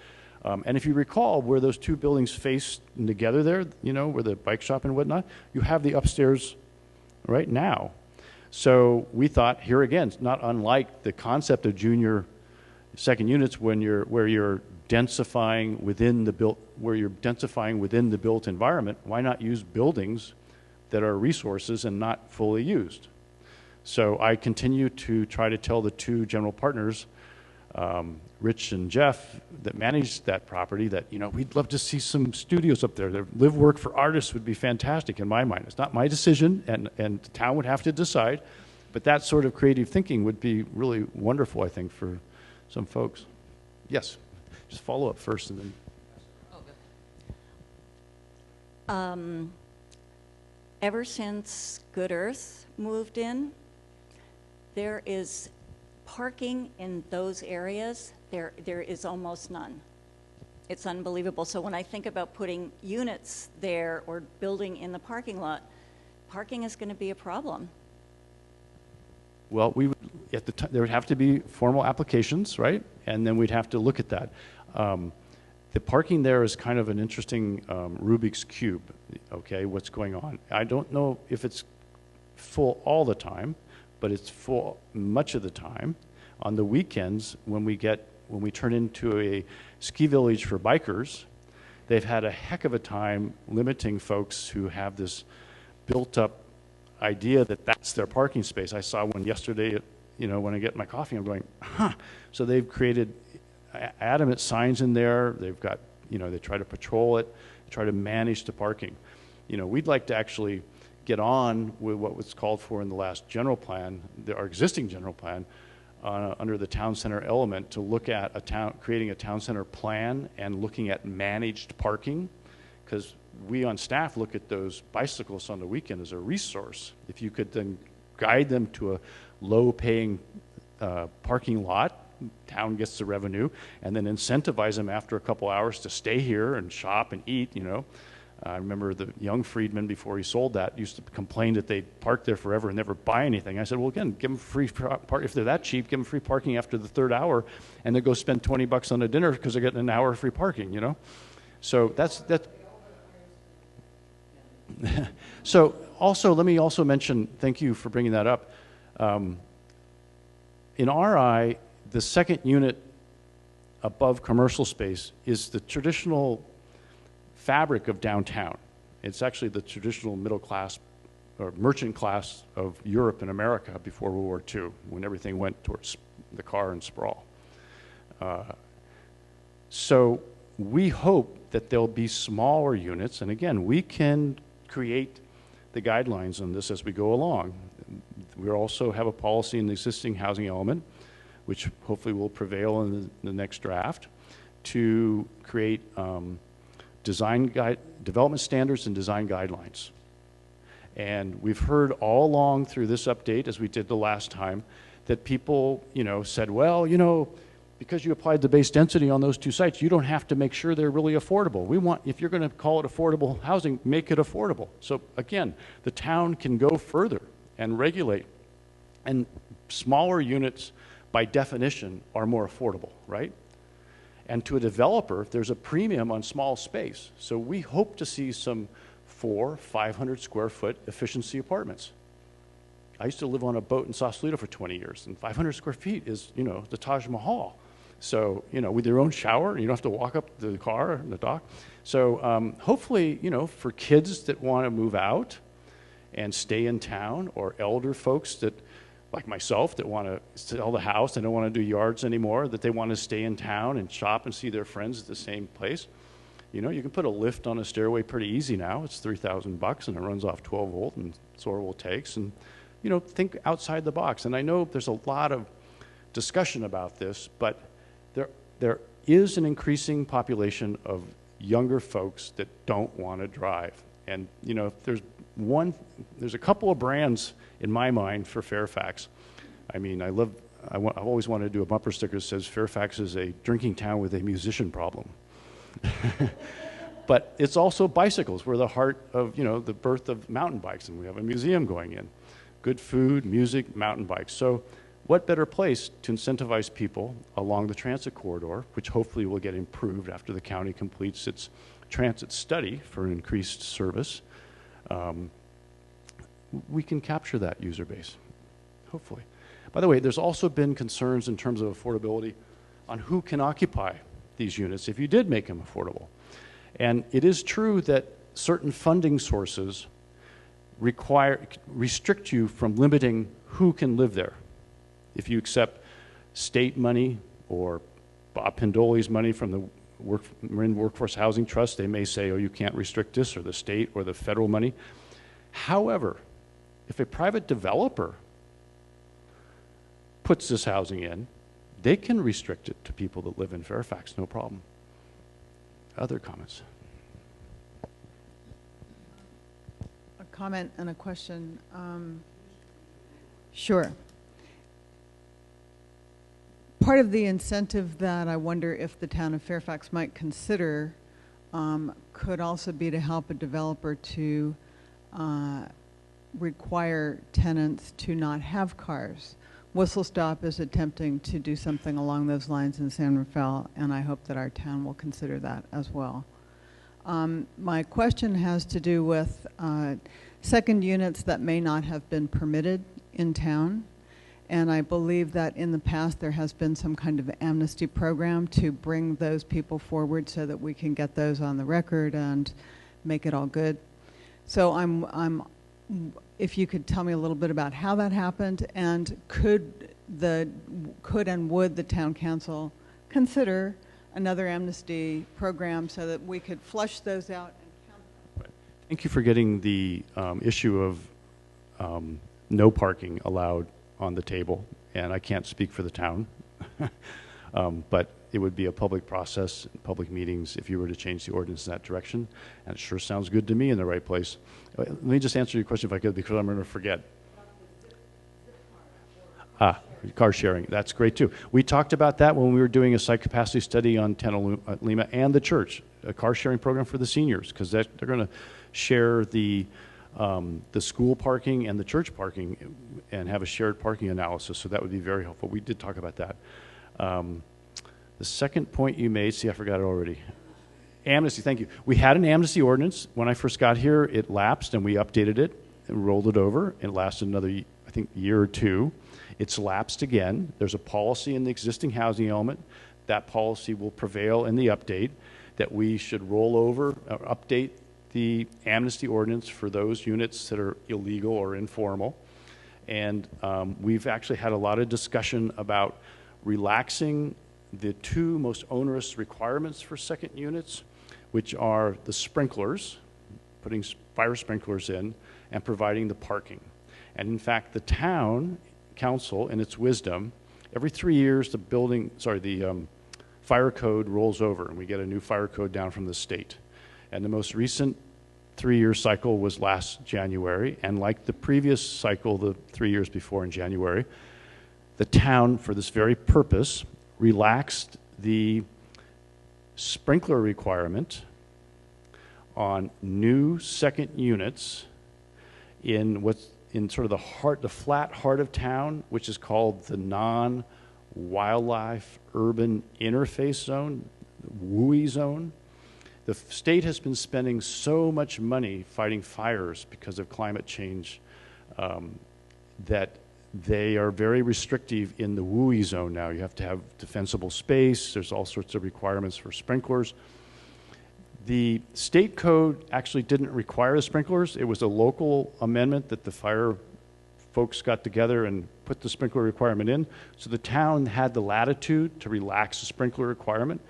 And if you recall where those two buildings face together there, you know, where the bike shop and whatnot, you have the upstairs right now. So we thought, here again, it's not unlike the concept of junior second units where you're densifying within the built environment. Why not use buildings that are resources and not fully used? So I continue to try to tell the two general partners, Rich and Jeff, that manage that property, that, you know, we'd love to see some studios up there. The live work for artists would be fantastic in my mind. It's not my decision, and the town would have to decide, but that sort of creative thinking would be really wonderful, I think, for some folks. Yes, just follow up first and then. Ever since Good Earth moved in, there is parking in those areas. There is almost none. It's unbelievable. So when I think about putting units there or building in the parking lot, parking is going to be a problem. Well, there would have to be formal applications, right? And then we'd have to look at that. The parking there is kind of an interesting Rubik's Cube, okay, what's going on. I don't know if it's full all the time, but it's full much of the time. On the weekends, when we turn into a ski village for bikers, they've had a heck of a time limiting folks who have this built-up idea that that's their parking space. I saw one yesterday, you know, when I get my coffee, I'm going, huh. So they've created adamant signs in there. They've got, you know, they try to patrol it, try to manage the parking. You know, we'd like to actually get on with what was called for in the last general plan, our existing general plan, under the town center element, to look at creating a town center plan and looking at managed parking, because we on staff look at those bicyclists on the weekend as a resource. If you could then guide them to a low-paying parking lot, town gets the revenue, and then incentivize them after a couple hours to stay here and shop and eat, you know. I remember the young Friedman, before he sold that, used to complain that they'd park there forever and never buy anything. I said, well, again, give them free park. If they're that cheap, give them free parking after the third hour, and then go spend $20 on a dinner because they're getting an hour of free parking, you know. So that's. So also, let me also mention, thank you for bringing that up. In our eye, the second unit above commercial space is the traditional fabric of downtown. It's actually the traditional middle class or merchant class of Europe and America before World War II, when everything went towards the car and sprawl. So we hope that there'll be smaller units, and again, we can create the guidelines on this as we go along. We also have a policy in the existing housing element, which hopefully will prevail in the next draft, to create development standards and design guidelines. And we've heard all along through this update, as we did the last time, that people, said, well, because you applied the base density on those two sites, you don't have to make sure they're really affordable. If you're going to call it affordable housing, make it affordable. So again, the town can go further and regulate. And smaller units, by definition, are more affordable, right? And to a developer, there's a premium on small space. So we hope to see some 500 square foot efficiency apartments. I used to live on a boat in Sausalito for 20 years, and 500 square feet is, the Taj Mahal. So, with your own shower, you don't have to walk up to the car and the dock. So hopefully, for kids that want to move out and stay in town, or elder folks that, like myself, that want to sell the house, they don't want to do yards anymore, that they want to stay in town and shop and see their friends at the same place. You can put a lift on a stairway pretty easy now. It's $3,000 and it runs off 12 volt and Sorrel takes. And, think outside the box. And I know there's a lot of discussion about this, but there is an increasing population of younger folks that don't want to drive. And, there's a couple of brands in my mind for Fairfax. I mean, I've always wanted to do a bumper sticker that says Fairfax is a drinking town with a musician problem. But it's also bicycles. We're the heart of, the birth of mountain bikes, and we have a museum going in. Good food, music, mountain bikes. So what better place to incentivize people along the transit corridor, which hopefully will get improved after the county completes its transit study for increased service. We can capture that user base, hopefully. By the way, there's also been concerns in terms of affordability on who can occupy these units if you did make them affordable. And it is true that certain funding sources restrict you from limiting who can live there. If you accept state money or Bob Pendoli's money from the Marin Workforce Housing Trust, they may say, oh, you can't restrict this, or the state or the federal money. However, if a private developer puts this housing in, they can restrict it to people that live in Fairfax, no problem. Other comments? A comment and a question. Sure. Part of the incentive that I wonder if the town of Fairfax might consider could also be to help a developer to require tenants to not have cars. Whistle Stop is attempting to do something along those lines in San Rafael, and I hope that our town will consider that as well. My question has to do with second units that may not have been permitted in town. And I believe that in the past there has been some kind of amnesty program to bring those people forward so that we can get those on the record and make it all good. So if you could tell me a little bit about how that happened, and could and would the town council consider another amnesty program so that we could flush those out and count them? Thank you for getting the issue of no parking allowed on the table, and I can't speak for the town, but it would be a public process, public meetings, if you were to change the ordinance in that direction, and it sure sounds good to me in the right place. Let me just answer your question if I could, because I'm going to forget. Car sharing, that's great too. We talked about that when we were doing a site capacity study on Lima and the church, a car sharing program for the seniors, because they're going to share the school parking and the church parking and have a shared parking analysis, so that would be very helpful. We did talk about that. The second point you made, see, I forgot it already. Amnesty, thank you. We had an amnesty ordinance. When I first got here, it lapsed, and we updated it and rolled it over. It lasted another, I think, year or two. It's lapsed again. There's a policy in the existing housing element. That policy will prevail in the update, that we should roll over, update the amnesty ordinance for those units that are illegal or informal. And we've actually had a lot of discussion about relaxing the two most onerous requirements for second units, which are the sprinklers, putting fire sprinklers in, and providing the parking. And in fact, the town council, in its wisdom, every 3 years the fire code rolls over, and we get a new fire code down from the state. And the most recent 3-year cycle was last January, and like the previous cycle, the 3 years before in January, the town, for this very purpose, relaxed the sprinkler requirement on new second units in sort of the flat heart of town, which is called the non-wildlife urban interface zone, the WUI zone. The state has been spending so much money fighting fires because of climate change that they are very restrictive in the WUI zone now. You have to have defensible space. There's all sorts of requirements for sprinklers. The state code actually didn't require the sprinklers. It was a local amendment that the fire folks got together and put the sprinkler requirement in. So the town had the latitude to relax the sprinkler requirement.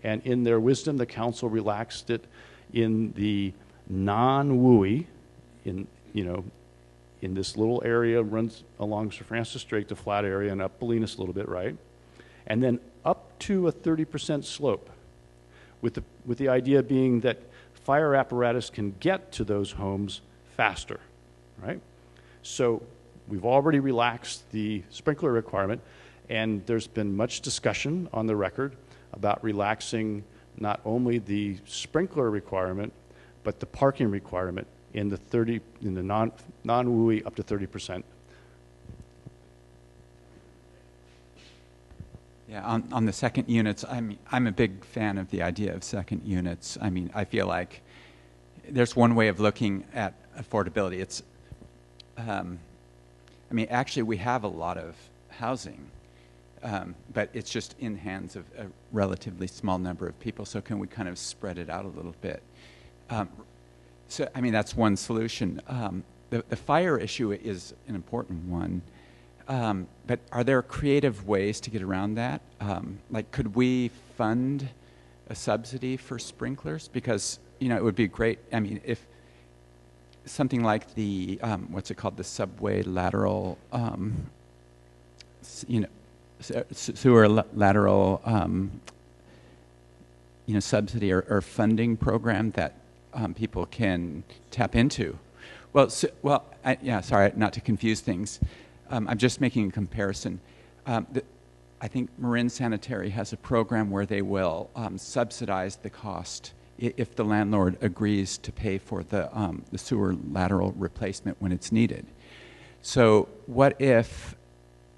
And in their wisdom, the council relaxed it in the non-WUI, in this little area, runs along Sir Francis Drake, the flat area, and up Bolinas a little bit, right? And then up to a 30% slope, with the idea being that fire apparatus can get to those homes faster, right? So we've already relaxed the sprinkler requirement, and there's been much discussion on the record about relaxing not only the sprinkler requirement, but the parking requirement in the non-WUI up to 30%. Yeah, on the second units, I'm a big fan of the idea of second units. I mean, I feel like there's one way of looking at affordability. It's, actually we have a lot of housing, but it's just in the hands of a relatively small number of people. So can we kind of spread it out a little bit? That's one solution. The fire issue is an important one. But are there creative ways to get around that? Like, could we fund a subsidy for sprinklers? Because, it would be great. I mean, if something like the, what's it called, the subway lateral, sewer lateral, subsidy or funding program that people can tap into. Sorry, not to confuse things. I'm just making a comparison. I think Marin Sanitary has a program where they will subsidize the cost if the landlord agrees to pay for the sewer lateral replacement when it's needed. So what if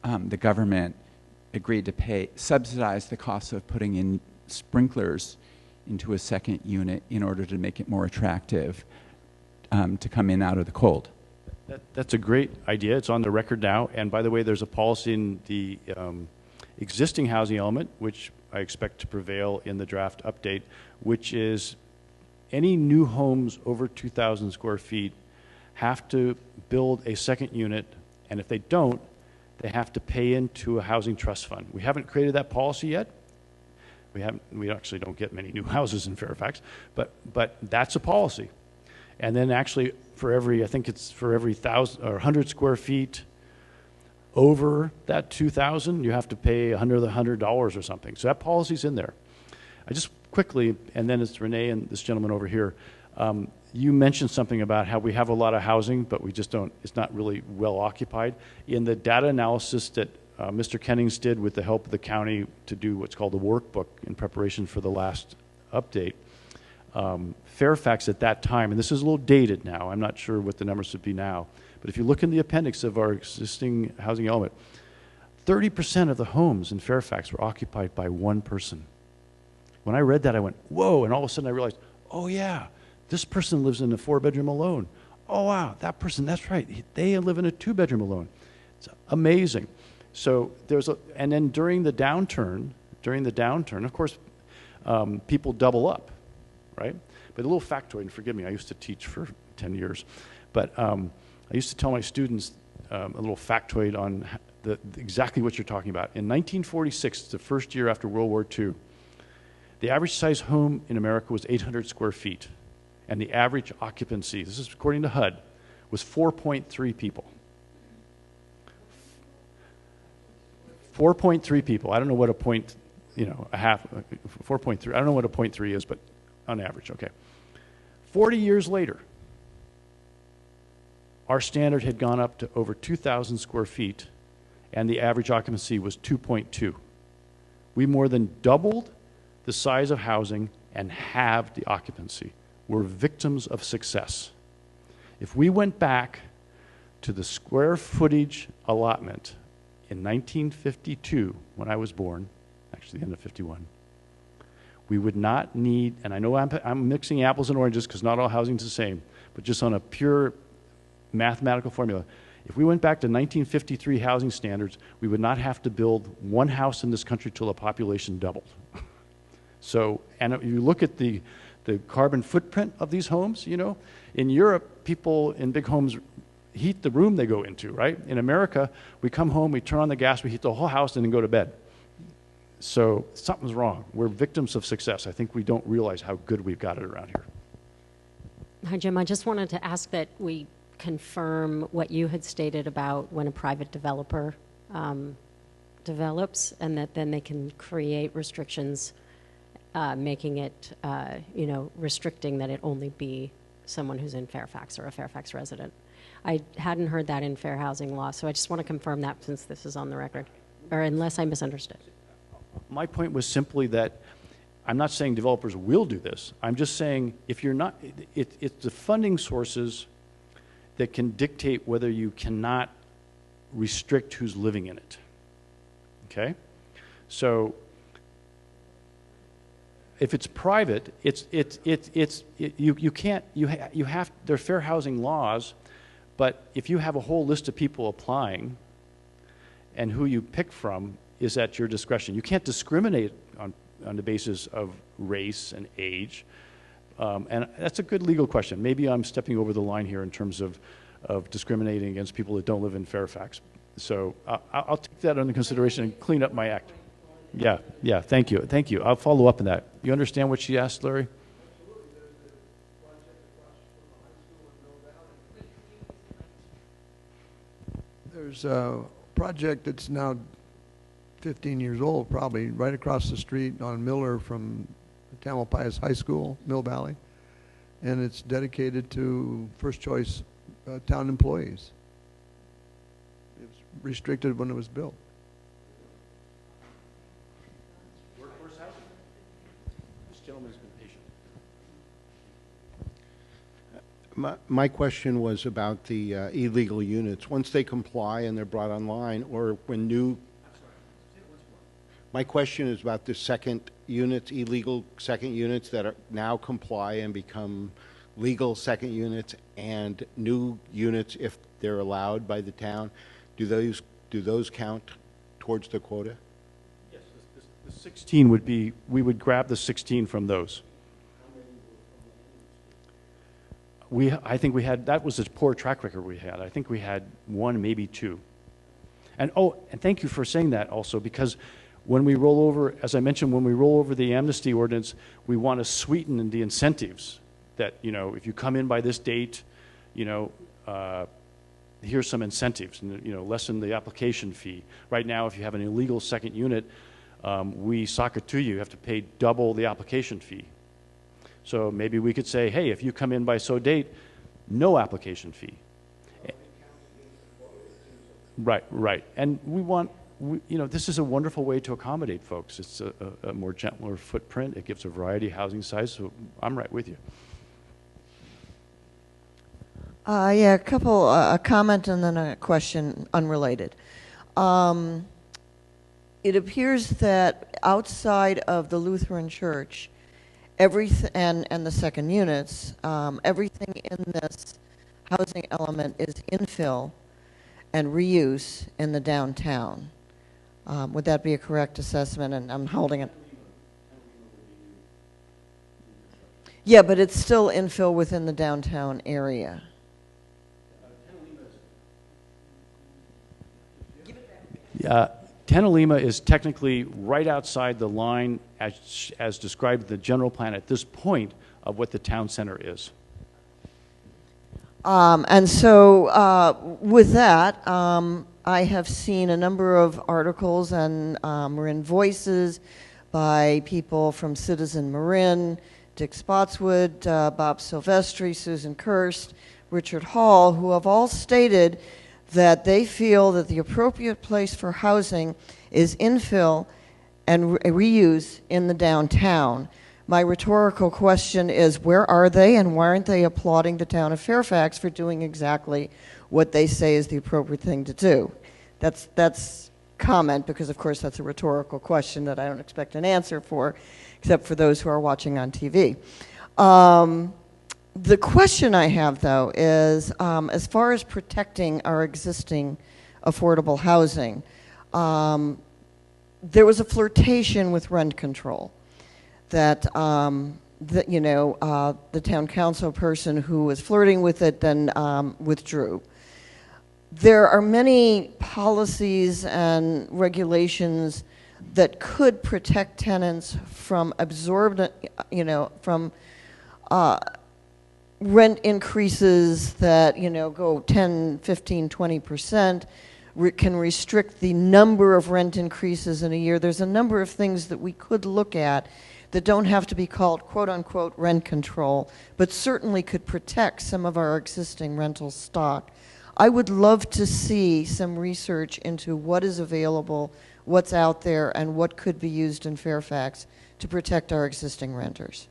the government agreed to subsidize the cost of putting in sprinklers into a second unit in order to make it more attractive to come in out of the cold? That's a great idea. It's on the record now. And by the way, there's a policy in the existing housing element, which I expect to prevail in the draft update, which is any new homes over 2,000 square feet have to build a second unit, and if they don't, they have to pay into a housing trust fund. We haven't created that policy yet. We actually don't get many new houses in Fairfax, but that's a policy. And then actually for every 1,000 or 100 square feet over that 2,000, you have to pay $100 or something. So that policy's in there. I just quickly, and then it's Renee and this gentleman over here, you mentioned something about how we have a lot of housing, but we just don't, it's not really well occupied. In the data analysis that Mr. Kennings did with the help of the county to do what's called the workbook in preparation for the last update, Fairfax at that time, and this is a little dated now, I'm not sure what the numbers would be now, but if you look in the appendix of our existing housing element, 30% of the homes in Fairfax were occupied by one person. When I read that, I went, whoa, and all of a sudden I realized, oh yeah, this person lives in a 4-bedroom alone. Oh wow, that person, that's right, they live in a 2-bedroom alone. It's amazing. So and then during the downturn, of course, people double up, right? But a little factoid, and forgive me, I used to teach for 10 years, but I used to tell my students a little factoid on exactly what you're talking about. In 1946, the first year after World War II, the average size home in America was 800 square feet, and the average occupancy, this is according to HUD, was 4.3 people. 4.3 people. I don't know what a a half, 4.3. I don't know what a 0.3 is, but on average, okay. 40 years later, our standard had gone up to over 2,000 square feet, and the average occupancy was 2.2. We more than doubled the size of housing and halved the occupancy. We're victims of success. If we went back to the square footage allotment in 1952, when I was born, actually the end of 51, we would not need, and I know I'm mixing apples and oranges because not all housing is the same, but just on a pure mathematical formula, if we went back to 1953 housing standards, we would not have to build one house in this country till the population doubled. So, and if you look at the carbon footprint of these homes, in Europe, people in big homes heat the room they go into, right? In America, we come home, we turn on the gas, we heat the whole house, and then go to bed. So something's wrong. We're victims of success. I think we don't realize how good we've got it around here. Hi, Jim. I just wanted to ask that we confirm what you had stated about when a private developer develops, and that then they can create restrictions, making it, restricting that it only be someone who's in Fairfax or a Fairfax resident. I hadn't heard that in fair housing law, so I just want to confirm that since this is on the record, or unless I misunderstood. My point was simply that I'm not saying developers will do this. I'm just saying if you're not, it's the funding sources that can dictate whether you cannot restrict who's living in it. Okay? So if it's private, you can't, you have, there are fair housing laws, but if you have a whole list of people applying and who you pick from is at your discretion. You can't discriminate on the basis of race and age. And that's a good legal question. Maybe I'm stepping over the line here in terms of discriminating against people that don't live in Fairfax. So I'll take that under consideration and clean up my act. Yeah, thank you. I'll follow up on that. You understand what she asked, Larry? There's a project that's now 15 years old, probably, right across the street on Miller from Tamalpais High School, Mill Valley, and it's dedicated to first choice town employees. It was restricted when it was built. Workforce housing. This gentleman's been patient. My question was about the illegal units. Once they comply and they're brought online, or when new... My question is about the second units, illegal second units that are now comply and become legal second units, and new units, if they're allowed by the town. Do those count towards the quota? Yes, the 16 would be, we would grab the 16 from those. I think we had, that was a poor track record we had. I think we had one, maybe two. And thank you for saying that also, because when we roll over, as I mentioned, when we roll over the amnesty ordinance, we want to sweeten the incentives that, if you come in by this date, here's some incentives, and, lessen the application fee. Right now, if you have an illegal second unit, we sock it to you. You have to pay double the application fee. So maybe we could say, hey, if you come in by so date, no application fee. Right. And we want, this is a wonderful way to accommodate folks. It's a more gentler footprint. It gives a variety of housing size, so I'm right with you. A couple, a comment and then a question unrelated. It appears that outside of the Lutheran Church, everything, and the second units, everything in this housing element is infill and reuse in the downtown. Would that be a correct assessment? And I'm holding it. Yeah, but it's still infill within the downtown area. Tenalima is technically right outside the line as described in the general plan at this point of what the town center is. And so with that, I have seen a number of articles and we're in Voices by people from Citizen Marin, Dick Spotswood, Bob Silvestri, Susan Kirst, Richard Hall, who have all stated that they feel that the appropriate place for housing is infill and reuse in the downtown. My rhetorical question is, where are they, and why aren't they applauding the town of Fairfax for doing exactly what they say is the appropriate thing to do? That's comment, because of course that's a rhetorical question that I don't expect an answer for, except for those who are watching on TV. The question I have, though, is as far as protecting our existing affordable housing, there was a flirtation with rent control that, the town council person who was flirting with it then withdrew. There are many policies and regulations that could protect tenants from from rent increases that, go 10, 15, 20%, can restrict the number of rent increases in a year. There's a number of things that we could look at that don't have to be called quote-unquote rent control, but certainly could protect some of our existing rental stock. I would love to see some research into what is available, what's out there, and what could be used in Fairfax to protect our existing renters.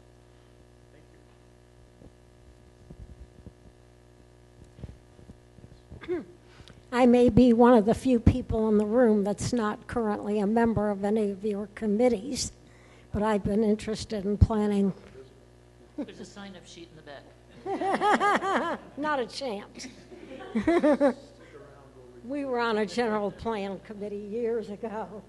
I may be one of the few people in the room that's not currently a member of any of your committees, but I've been interested in planning. There's a sign-up sheet in the back. Not a chance. We were on a general plan committee years ago.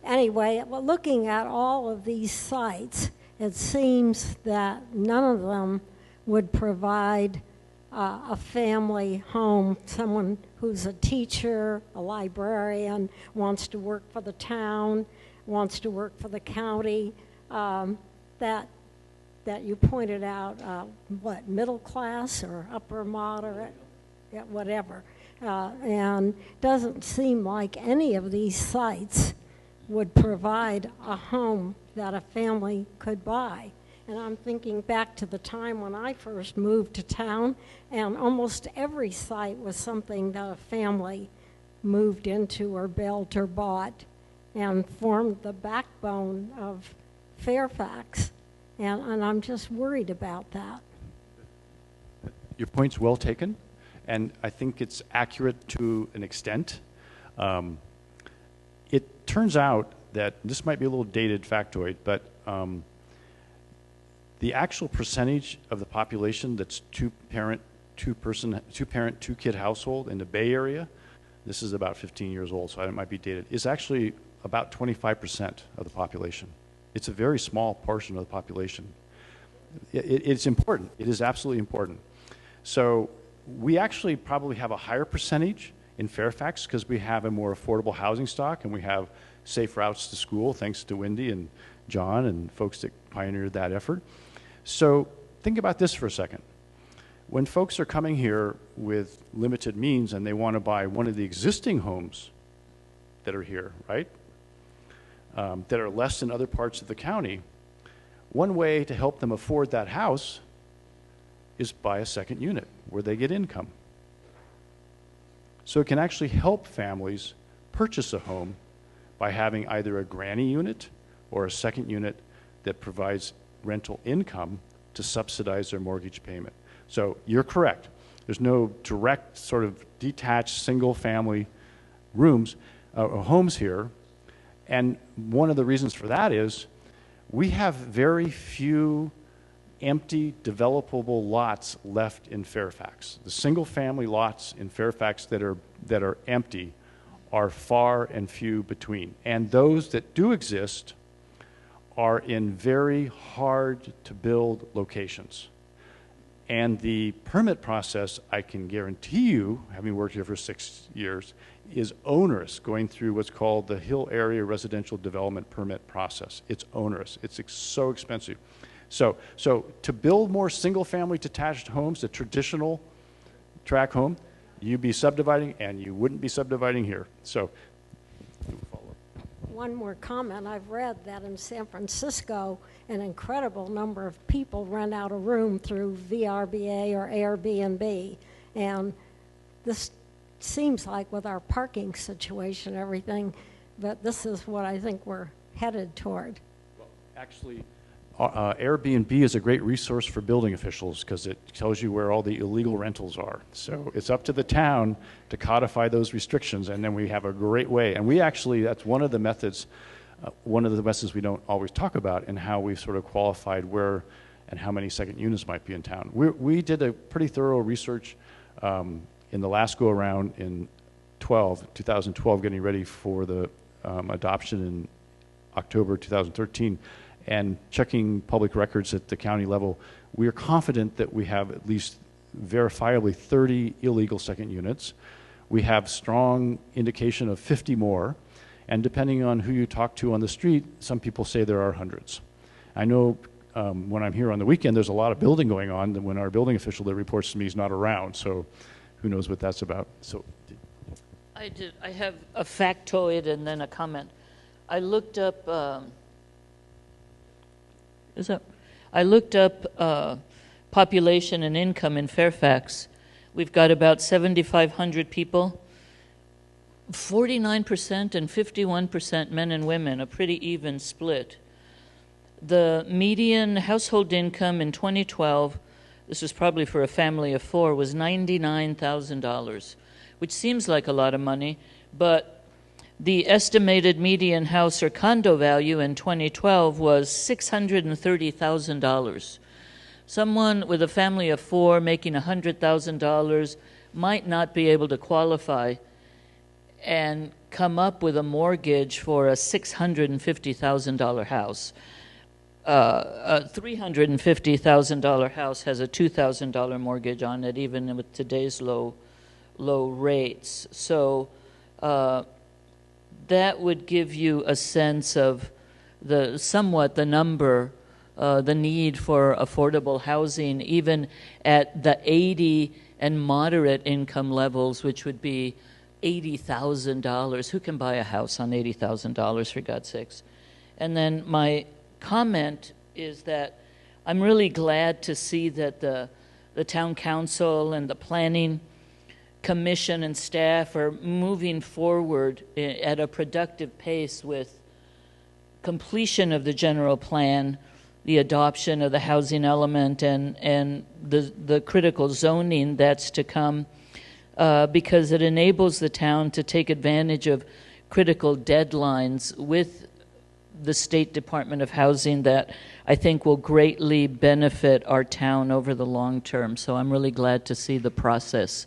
Anyway, well, looking at all of these sites, it seems that none of them would provide a family home, someone who's a teacher, a librarian, wants to work for the town, wants to work for the county, that you pointed out, middle class or upper moderate, yeah, whatever. And doesn't seem like any of these sites would provide a home that a family could buy. And I'm thinking back to the time when I first moved to town, and almost every site was something that a family moved into or built or bought and formed the backbone of Fairfax. And I'm just worried about that. Your point's well taken, and I think it's accurate to an extent. It turns out that, this might be a little dated factoid, but the actual percentage of the population that's two-parent, two-kid household in the Bay Area, this is about 15 years old, so it might be dated, is actually about 25% of the population. It's a very small portion of the population. It's important. It is absolutely important. So we actually probably have a higher percentage in Fairfax because we have a more affordable housing stock and we have safe routes to school, thanks to Wendy and John and folks that pioneered that effort. So think about this for a second. When folks are coming here with limited means and they want to buy one of the existing homes that are here, right, that are less than other parts of the county, one way to help them afford that house is buy a second unit where they get income. So it can actually help families purchase a home by having either a granny unit or a second unit that provides rental income to subsidize their mortgage payment. So you're correct. There's no direct sort of detached single family rooms, homes here. And one of the reasons for that is we have very few empty developable lots left in Fairfax. The single family lots in Fairfax that are empty are far and few between. And those that do exist are in very hard to build locations. And the permit process, I can guarantee you, having worked here for 6 years, is onerous, going through what's called the Hill Area Residential Development Permit process. It's onerous. It's so expensive. So to build more single-family detached homes, the traditional tract home, you'd be subdividing, and you wouldn't be subdividing here. So, follow up. one more comment. I've read that in San Francisco, an incredible number of people rent out a room through VRBA or Airbnb. And this seems like with our parking situation, everything, but this is what I think we're headed toward. Well, actually, Airbnb is a great resource for building officials because it tells you where all the illegal rentals are. So it's up to the town to codify those restrictions, and then we have a great way. And we actually, that's one of the methods we don't always talk about, and how we've sort of qualified where and how many second units might be in town. We did a pretty thorough research in the last go around in 2012, getting ready for the adoption in October 2013. And checking public records at the county level, we are confident that we have at least verifiably 30 illegal second units. We have strong indication of 50 more, and depending on who you talk to on the street, some people say there are hundreds. I know when I'm here on the weekend, there's a lot of building going on, and when our building official that reports to me is not around, so who knows what that's about. So, I have a factoid and then a comment. I looked up population and income in Fairfax. We've got about 7,500 people. 49% and 51% men and women, a pretty even split. The median household income in 2012, this was probably for a family of four, was $99,000, which seems like a lot of money, but the estimated median house or condo value in 2012 was $630,000. Someone with a family of four making $100,000 might not be able to qualify and come up with a mortgage for a $650,000 house. A $350,000 house has a $2,000 mortgage on it, even with today's low rates. So that would give you a sense of the number, the need for affordable housing, even at the 80 and moderate income levels, which would be $80,000. Who can buy a house on $80,000, for God's sakes? And then my comment is that I'm really glad to see that the town council and the planning commission and staff are moving forward at a productive pace with completion of the general plan, the adoption of the housing element, and the critical zoning that's to come, because it enables the town to take advantage of critical deadlines with the State Department of Housing that I think will greatly benefit our town over the long term. So I'm really glad to see the process.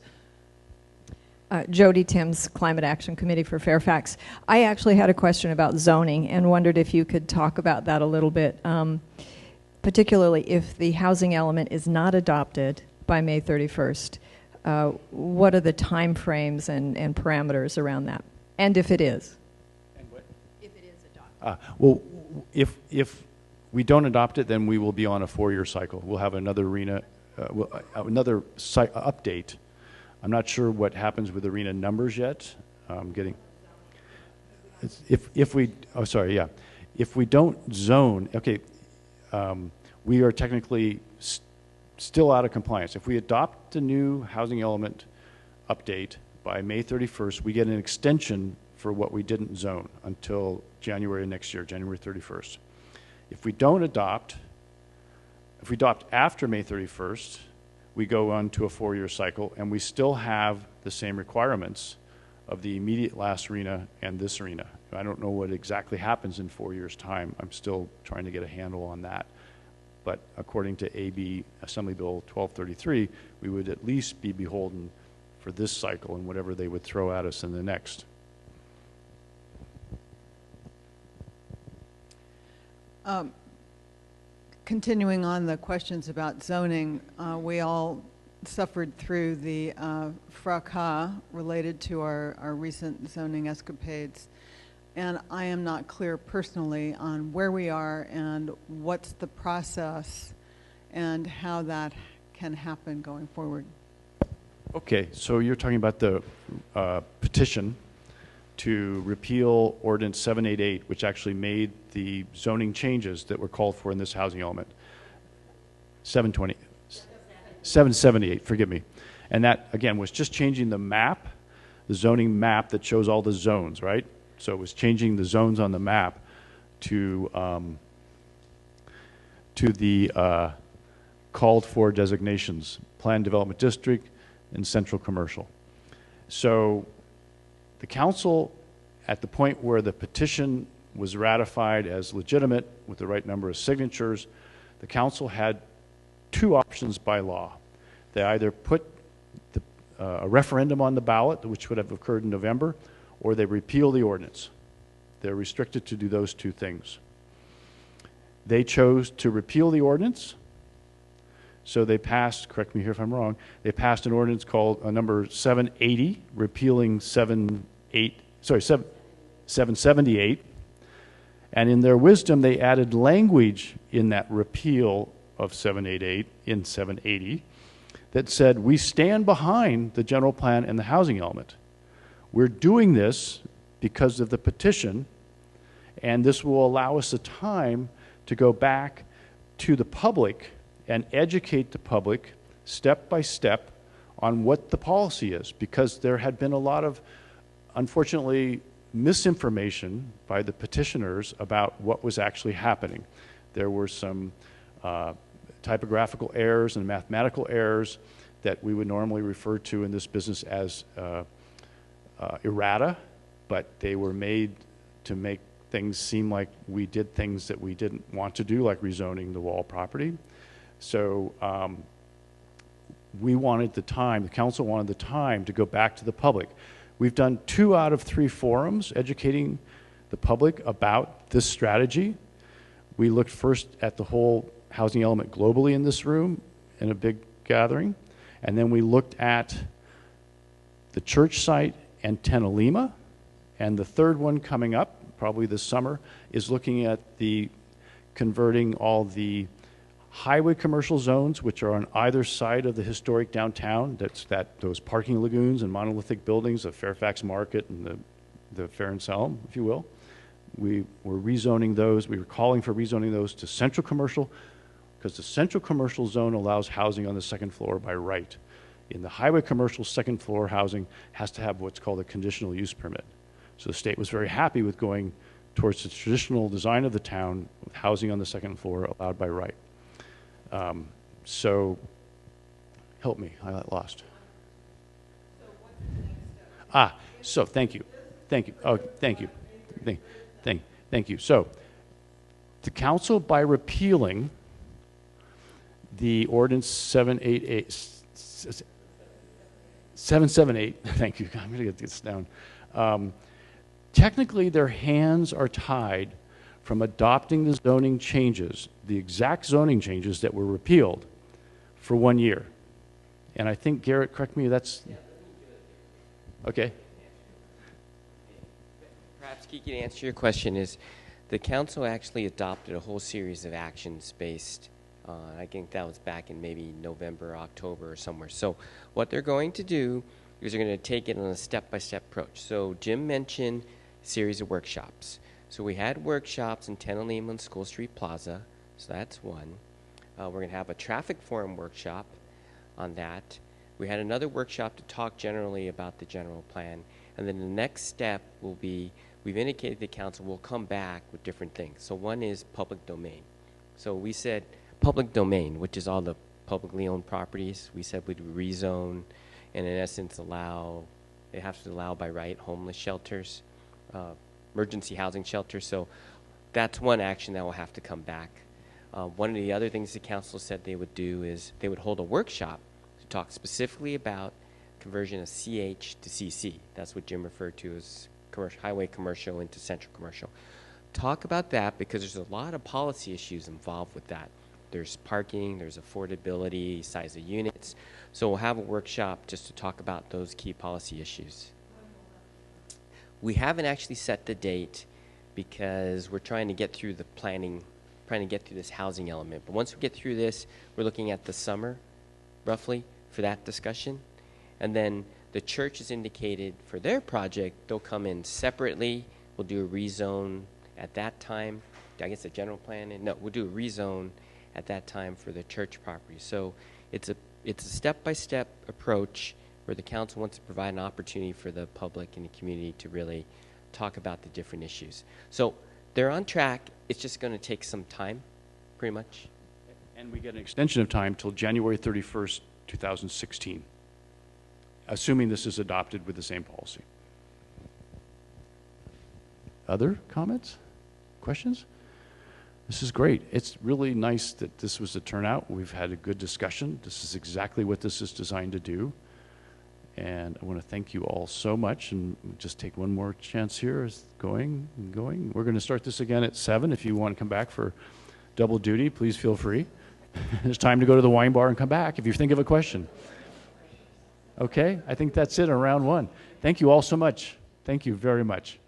Jody Timms, Climate Action Committee for Fairfax. I actually had a question about zoning and wondered if you could talk about that a little bit, particularly if the housing element is not adopted by May 31st. What are the time frames and parameters around that? And if it is? And what? If it is adopted. Well, if we don't adopt it, then we will be on a 4-year cycle. We'll have another another update. I'm not sure what happens with arena numbers yet. If we don't zone, okay, we are technically still out of compliance. If we adopt the new housing element update by May 31st, we get an extension for what we didn't zone until January next year, January 31st. If we adopt after May 31st, we go on to a 4-year cycle, and we still have the same requirements of the immediate last arena and this arena. I don't know what exactly happens in 4 years' time. I'm still trying to get a handle on that. But according to AB Assembly Bill 1233, we would at least be beholden for this cycle and whatever they would throw at us in the next. Continuing on the questions about zoning, we all suffered through the fracas related to our recent zoning escapades. And I am not clear personally on where we are and what's the process and how that can happen going forward. Okay, so you're talking about the petition to repeal Ordinance 788, which actually made the zoning changes that were called for in this housing element. 778, forgive me. And that, again, was just changing the map, the zoning map that shows all the zones, right? So it was changing the zones on the map to the called for designations, planned development district and central commercial. So the council, at the point where the petition was ratified as legitimate with the right number of signatures, the council had two options by law. They either put a referendum on the ballot, which would have occurred in November, or they repeal the ordinance. They're restricted to do those two things. They chose to repeal the ordinance, so they passed, correct me here if I'm wrong, they passed an ordinance called number 780, repealing 778, and in their wisdom they added language in that repeal of 788 in 780 that said, we stand behind the general plan and the housing element. We're doing this because of the petition, and this will allow us the time to go back to the public and educate the public step by step on what the policy is, because there had been a lot of, unfortunately, misinformation by the petitioners about what was actually happening. There were some typographical errors and mathematical errors that we would normally refer to in this business as errata, but they were made to make things seem like we did things that we didn't want to do, like rezoning the wall property. So we wanted the time, the council wanted the time to go back to the public. We've done 2 out of 3 forums educating the public about this strategy. We looked first at the whole housing element globally in this room in a big gathering, and then we looked at the church site and Tenalima, and the third one coming up, probably this summer, is looking at the converting all the highway commercial zones, which are on either side of the historic downtown. That's those parking lagoons and monolithic buildings of Fairfax Market and the Fair and Salem, if you will. We were rezoning those. We were calling for rezoning those to central commercial, because the central commercial zone allows housing on the second floor by right. In the highway commercial, second floor housing has to have what's called a conditional use permit. So the state was very happy with going towards the traditional design of the town with housing on the second floor allowed by right. So help me, I got lost. So thank you. Thank you. Oh, thank you. Thank you. So the council, by repealing the ordinance 778, thank you, I'm going to get this down. Technically, their hands are tied from adopting the zoning changes, the exact zoning changes that were repealed, for 1 year. And I think, Garrett, correct me, that's... Okay. Perhaps Kiki, to answer your question, is the council actually adopted a whole series of actions based on, I think that was back in maybe November, October or somewhere. So what they're going to do is they're going to take it on a step-by-step approach. So Jim mentioned a series of workshops. So we had workshops in Tenalima and School Street Plaza, so that's one. We're going to have a traffic forum workshop on that. We had another workshop to talk generally about the general plan. And then the next step will be, we've indicated the council will come back with different things. So one is public domain. So we said public domain, which is all the publicly owned properties. We said we'd rezone and in essence allow, they have to allow by right homeless shelters, emergency housing shelters. So that's one action that will have to come back. One of the other things the council said they would do is they would hold a workshop to talk specifically about conversion of CH to CC. That's what Jim referred to as highway commercial into central commercial. Talk about that because there's a lot of policy issues involved with that. There's parking, there's affordability, size of units. So we'll have a workshop just to talk about those key policy issues. We haven't actually set the date because we're trying to get through the planning, trying to get through this housing element. But once we get through this, we're looking at the summer, roughly, for that discussion. And then The church has indicated for their project, they'll come in separately. We'll do a rezone at that time. I guess the general plan, and no, we'll do a rezone at that time for the church property. So it's a step-by-step approach where the council wants to provide an opportunity for the public and the community to really talk about the different issues. So they're on track. It's just going to take some time, pretty much. And we get an extension of time till January 31st, 2016, assuming this is adopted with the same policy. Other comments? Questions? This is great. It's really nice that this was a turnout. We've had a good discussion. This is exactly what this is designed to do. And I want to thank you all so much, and just take one more chance here. Is going and going. We're going to start this again at 7. If you want to come back for double duty, please feel free. It's time to go to the wine bar and come back if you think of a question. Okay, I think that's it on round 1. Thank you all so much. Thank you very much.